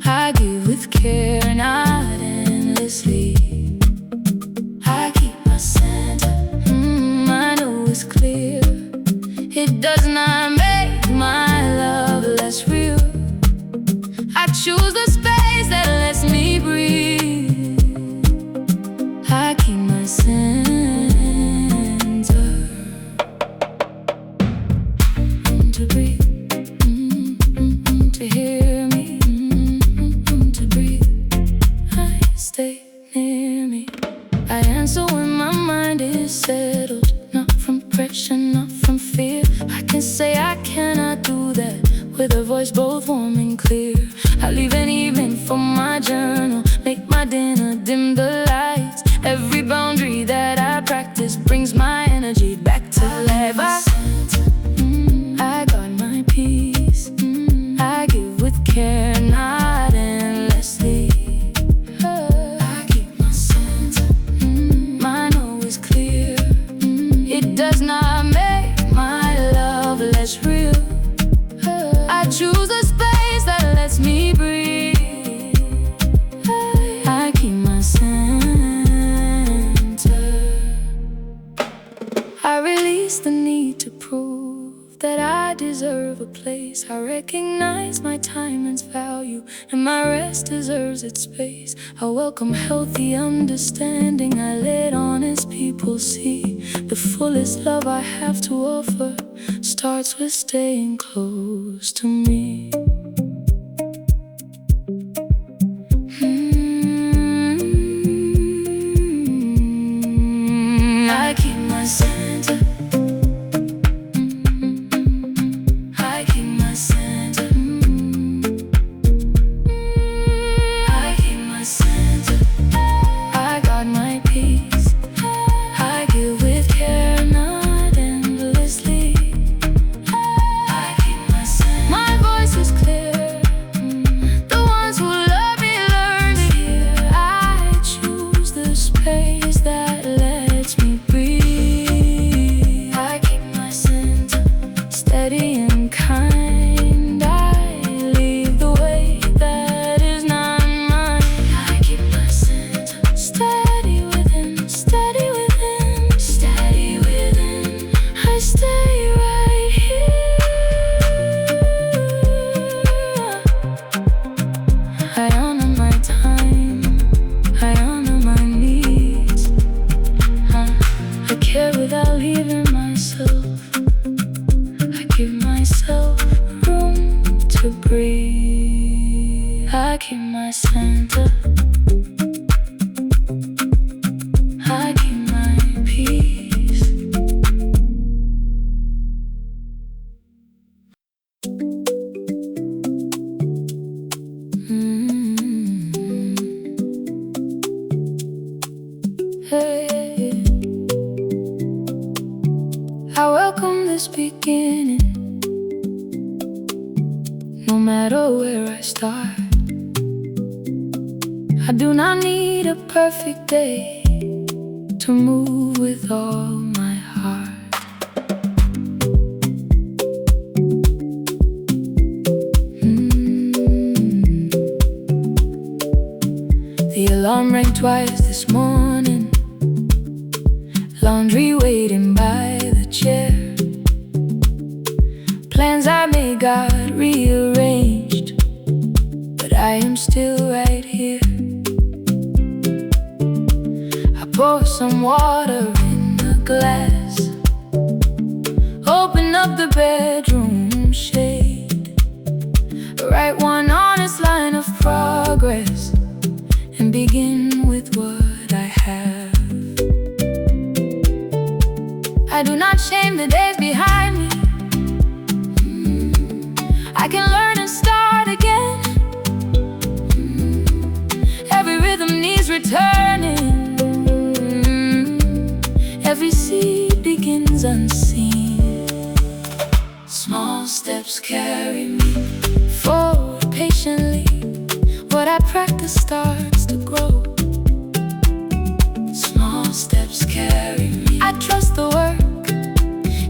I give with care, not endlessly. I keep my center, I know it's clear. It does not make my love less real. I choose the space that lets me breathe. I keep my center. To breathe, to hear me, to breathe. I stay near me. I answer when my mind is settled, not from pressure, not from fear. I can say I cannot do that with a voice both warm and clear. I leave an evening for my journal, make my dinner, dim the lights. Every boundary that I practice brings my energy back to life. I guard my peace. I give with care, not endlessly. I keep my center. Mine always clear. It does not make my love less real. I choose a space that lets me breathe. I keep my center. to prove that I deserve a place. I recognize my time's value, and my rest deserves its space. I welcome healthy understanding. I let honest people see the fullest love I have to offer starts with staying close to me. I keep my center. I keep my center. I keep my center. I got my peace. I give with care, not endlessly. I keep my center. My voice is clear. The ones who love me learn to hear. I choose the space that lets me breathe. I keep my center steady and kind. I leave the way that is not mine. I keep my center steady within, steady within, steady within. I stay right here. I honor my time, I honor my needs. I care without leaving myself. I give myself room to breathe. I keep my center. I keep my peace. Hey, I welcome this beginning. No matter where I start, I do not need a perfect day to move with all my heart. The alarm rang twice this morning. Laundry waiting by the chair. Plans I made got rearranged, but I am still right here. I pour some water in a glass, open up the bedroom shade, write one honest line of progress, and begin with what I have. I do not shame the days behind me. I can learn and start again. Every rhythm needs returning. Every seed begins unseen. Small steps carry me forward patiently. What I practice starts to grow. Small steps carry me. I trust the work,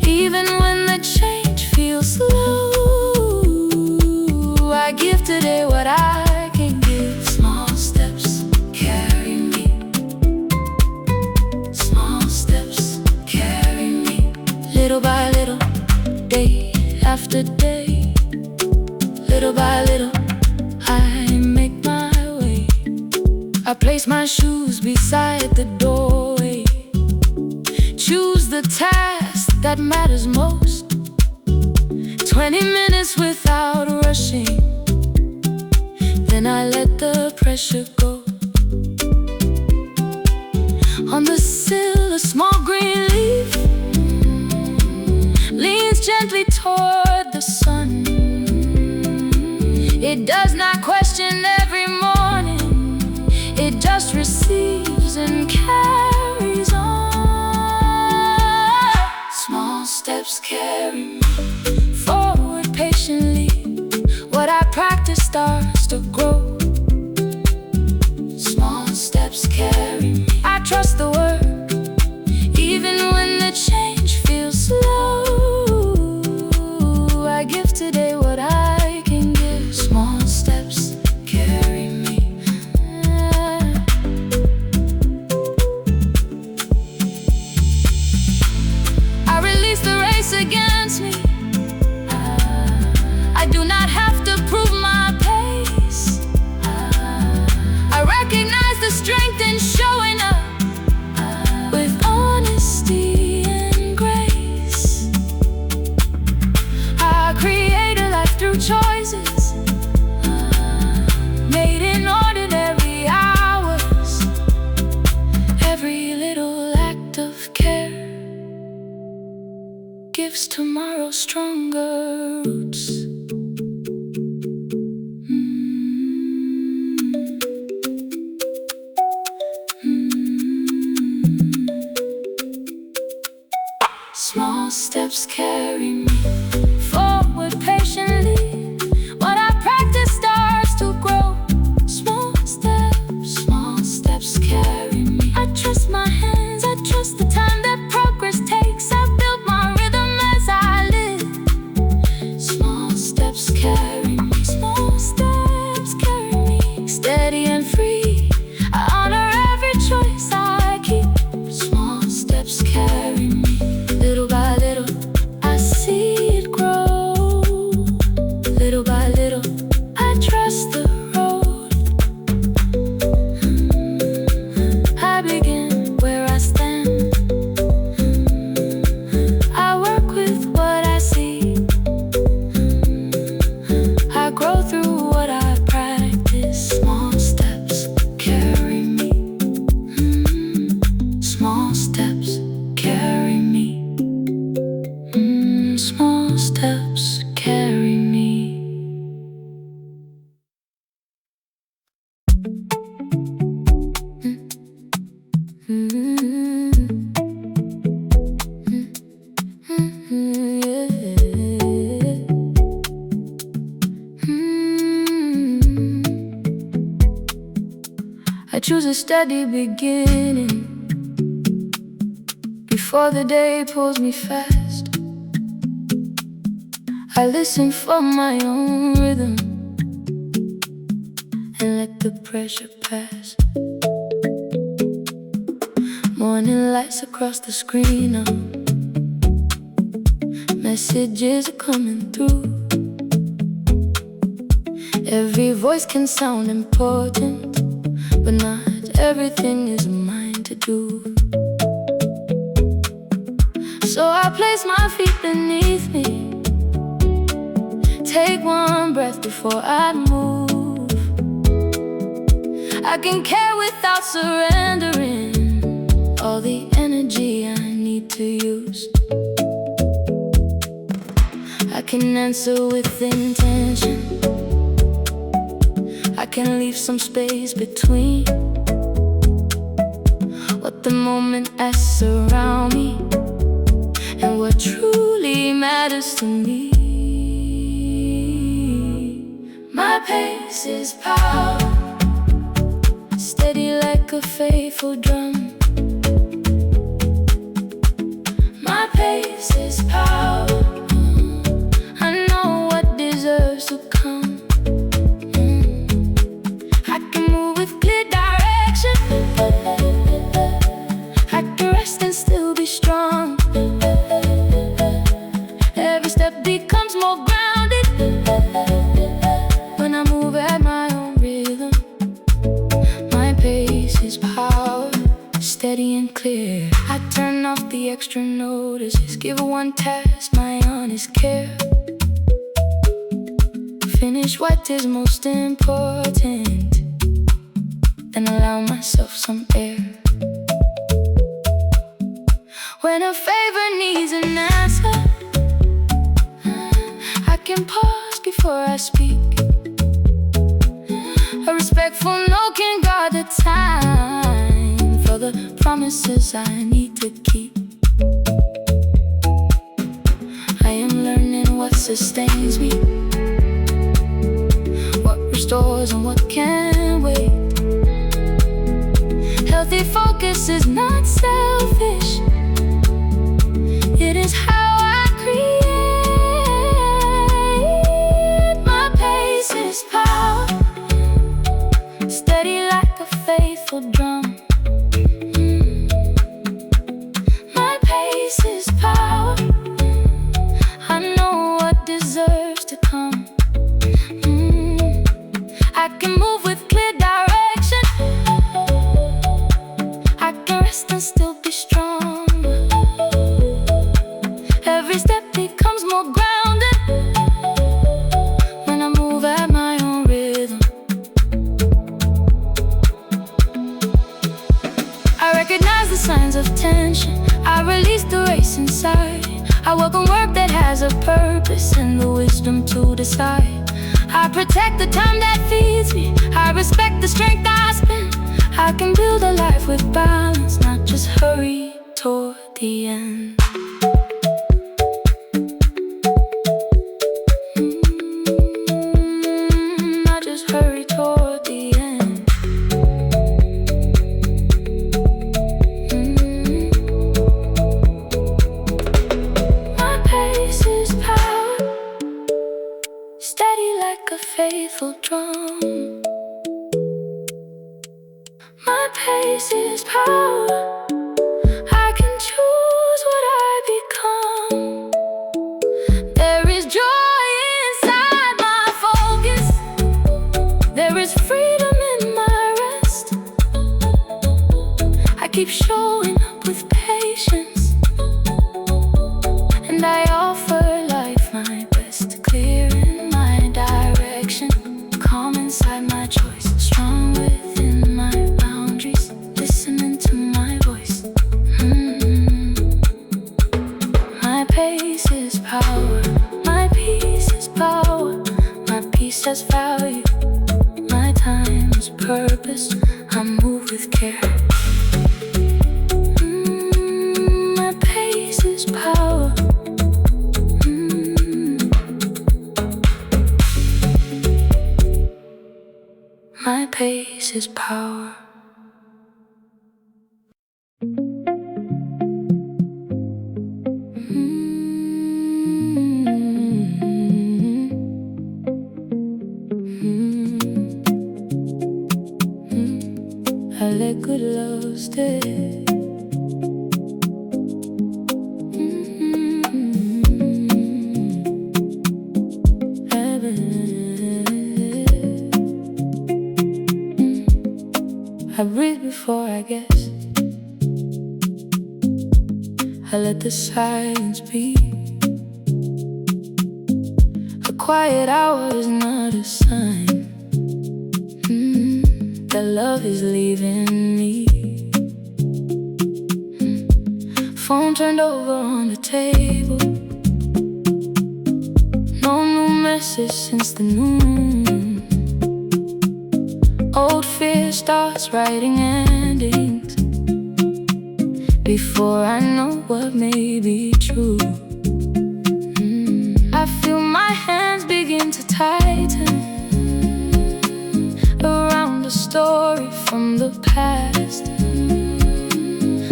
even when the change feels slow. I give today what I can give. Small steps carry me. Small steps carry me. Little by little, day after day. Little by little, I make my way. I place my shoes beside the doorway. Choose the task that matters most. 20 minutes without rushing. Then I let the pressure go. On the sill, a small green leaf leans gently toward the sun. It does not question every morning. It just receives and carries on. Small steps carry me forward patiently. What I practice starts to grow. Small steps carry me. I trust the work, even when the change feels slow. I give today what I can give. Small steps carry me. I release the race again. gives tomorrow stronger roots. Small steps carry me forward patiently. What I practice starts to grow. Small steps carry me. I trust my hands, I trust the time that progress takes. I build my rhythm as I live. Small steps carry me. Small steps carry me. Steady and free, I honor every choice I keep. Small steps carry me. Little by little, I see it grow. Little by little, I trust the road. I begin where I stand. I work with what I see. I grow through what I practice. Small steps carry me. Small steps carry me. Small steps carry me. I choose a steady beginning before the day pulls me fast. I listen for my own rhythm and let the pressure pass. Morning lights across the screen now. Messages are coming through. Every voice can sound important, but not everything is mine to do. So I place my feet beneath me. Take one breath before I move. I can care without surrendering all the energy I need to use. I can answer with intention. I can leave some space between what the moment asks around me and what truly matters to me. My pace is power, steady like a faithful drum. My pace is power, I know what deserves to come. I can move with clear direction. I can rest and still be strong. Every step becomes more grounded when I move at my own rhythm. My pace is power, steady and clear. I turn off the extra notices, give one task my honest care. Finish what is most important, then allow myself some air. When a favor needs an answer, I can pause before I speak. A respectful no can guard the time for the promises I need to keep. I am learning what sustains me, what restores and what can wait. Healthy focus is not selfish, it is how I create. My pace is power, steady like a faithful drum. My pace is power, I know what deserves to come. I can move with clear direction. I can rest and still be strong. Every step becomes more grounded when I move at my own rhythm. I recognize the signs of tension, I release the race inside. I welcome work that has a purpose and the wisdom to decide. I protect the time that feeds me. I respect the strength I spend. I can build a life with balance, not just hurry toward the end. Not just hurry toward the end. My pace is power, steady like a faithful drum. My pace is power, I can choose what I become. There is joy inside my focus, there is freedom in my rest. I keep showing up with patience, and I offer life my best, clear in my direction, calm inside my choice, strong within my boundaries, listening to my voice. My pace is power, my peace is power, my peace has value, my time is purpose, I move with care. My pace is power. My pace is power. I let good love stay. I breathe before I guess. I let the silence be. A quiet hour is not a sign that love is leaving me. Phone turned over on the table, no new message since the noon. Old fear starts writing endings before I know what may be true. I feel my hands begin to tighten around a story from the past.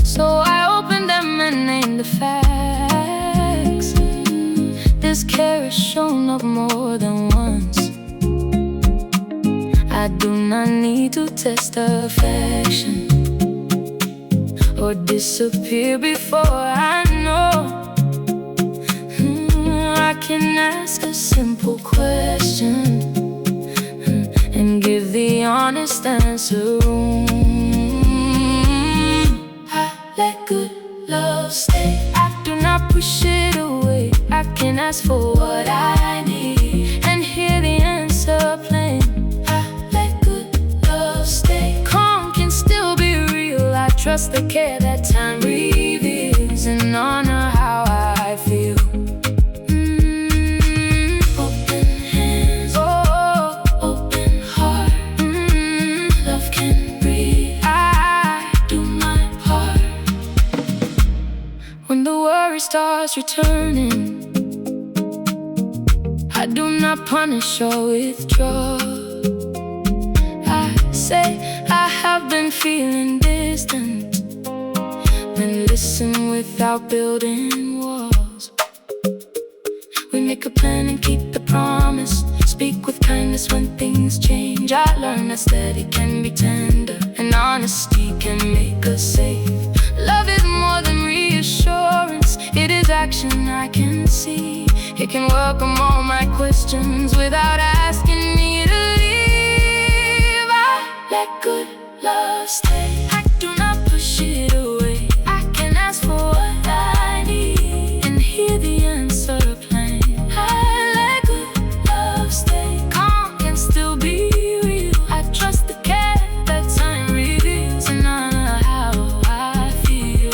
So I open them and name the facts. This care is shown up more than once. I do not need to test affection or disappear before I know. I can ask a simple question and give the honest answer. I let good love stay. I do not push it away. I can ask for what I need and hear the answer plain. Calm can still be real. I trust the care that time reveals and honor how I feel. Open hands, open heart. Love can breathe. I do my part. When the worry starts returning, I do not punish or withdraw. Say I have been feeling distant, then listen without building walls. We make a plan and keep the promise, speak with kindness when things change. I learned that steady can be tender and honesty can make us safe. Love is more than reassurance, it is action I can see. It can welcome all my questions without asking me to leave. I let good love stay. I do not push it away. I can ask for what I need and hear the answer plain. I let good love stay. Calm can still be real. I trust the care that time reveals and honor how I feel.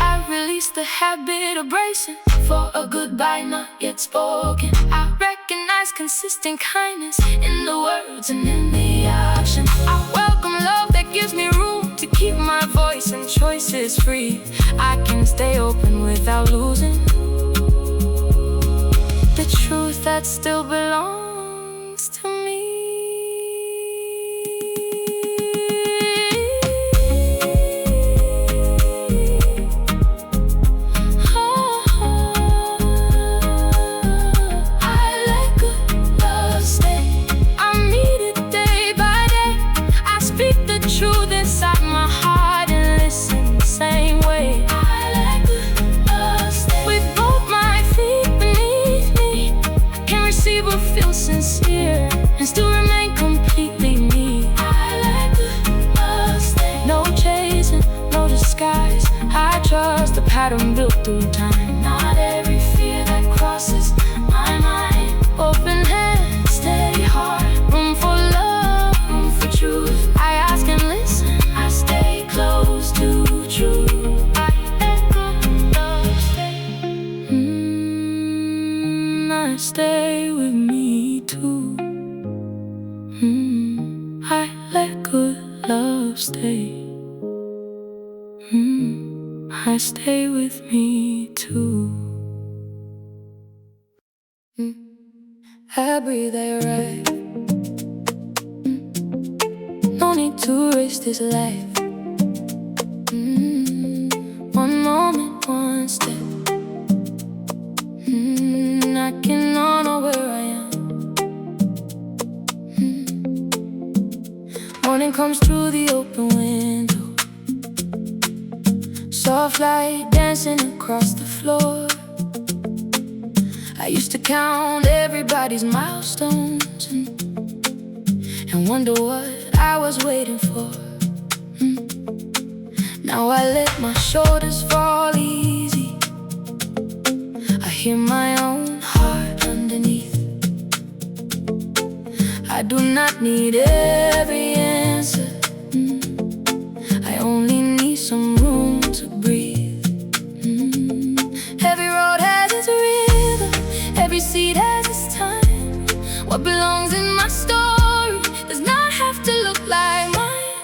I release the the habit of bracing for a goodbye not yet spoken. I recognize consistent kindness in the words and in the action. I welcome love that gives me room to keep my voice and choices free. I can stay open without losing the truth that still belongs to me. Truth inside my heart and listen the same way. I let good love stay. With both my feet beneath me, I can receive or feel sincere and still remain completely me. I let good love stay. No chasing, no disguise. I trust the pattern built through time. Not every fear that crosses my mind. Open hand, steady heart, room for love, room for truth. I ask and listen, I stay close to truth. I let good love stay. I stay with me too. I let good love stay. I stay with me too. I breathe, I arrive. No need to risk this life. One moment, one step. I cannot know where I am. Morning comes through the open window. Soft light dancing across the floor. I used to count everybody's milestones and wonder what I was waiting for. Now I let my shoulders fall easy. I hear my own heart underneath. I do not need every answer. I only need some room to breathe. Every road has its rhythm, every seed has its time. What belongs in my story does not have to look like mine.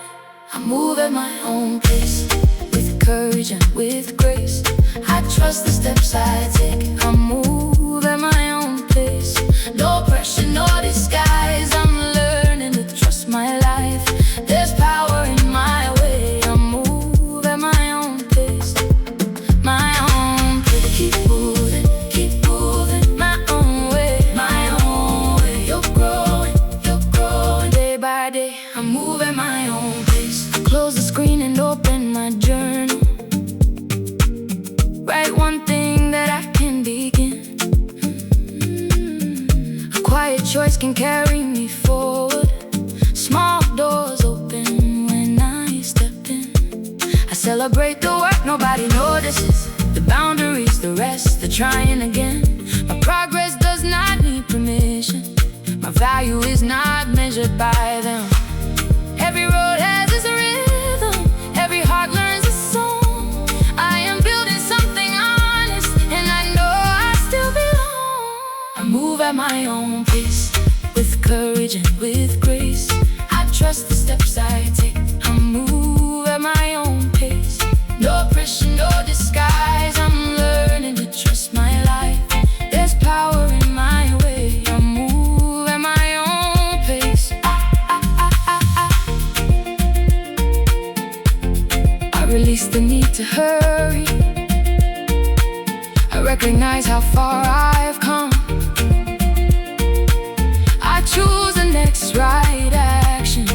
I move at my own pace, with courage and with grace. I trust the steps I take. I move at my own pace. No pressure, no disguise. I'm learning to trust my life. There's power in my way. I move at my own pace. My own pace. Keep moving, my own way. My own way. You're growing day by day. I move at my own pace. I close the screen and open my journal. Write one thing that I can begin. A quiet choice can carry me forward. Small doors open when I step in. I celebrate the work nobody notices, the boundaries, the rest, the trying again. My progress does not need permission. My value is not measured by them. Every road has its rhythm, every heart learns a song. I am building something honest, and I know I still belong. I move at my own pace, with courage and with grace. I trust the steps I take. I move at my own pace. No pressure, no disguise. I'm learning to trust my life. There's power in my way. I move at my own pace. I release the need to hurry. I recognize how far I've come. I choose the next right action,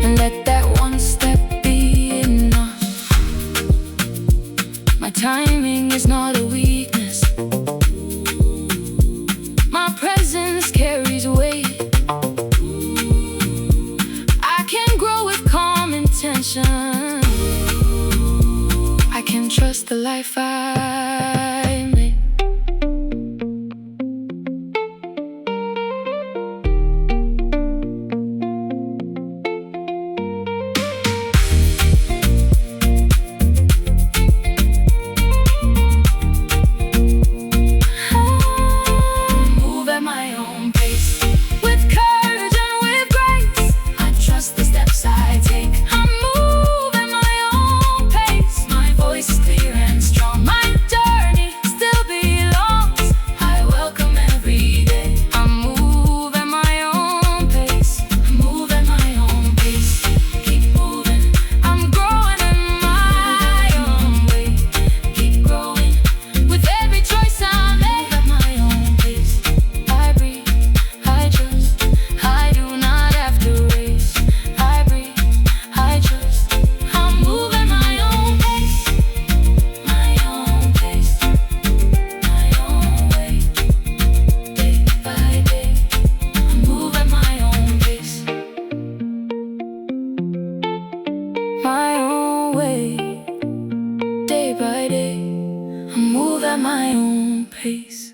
and let that one step be enough. My timing is not a weakness. My presence carries weight. I can grow with calm intention. I can trust the life I make. at my own pace.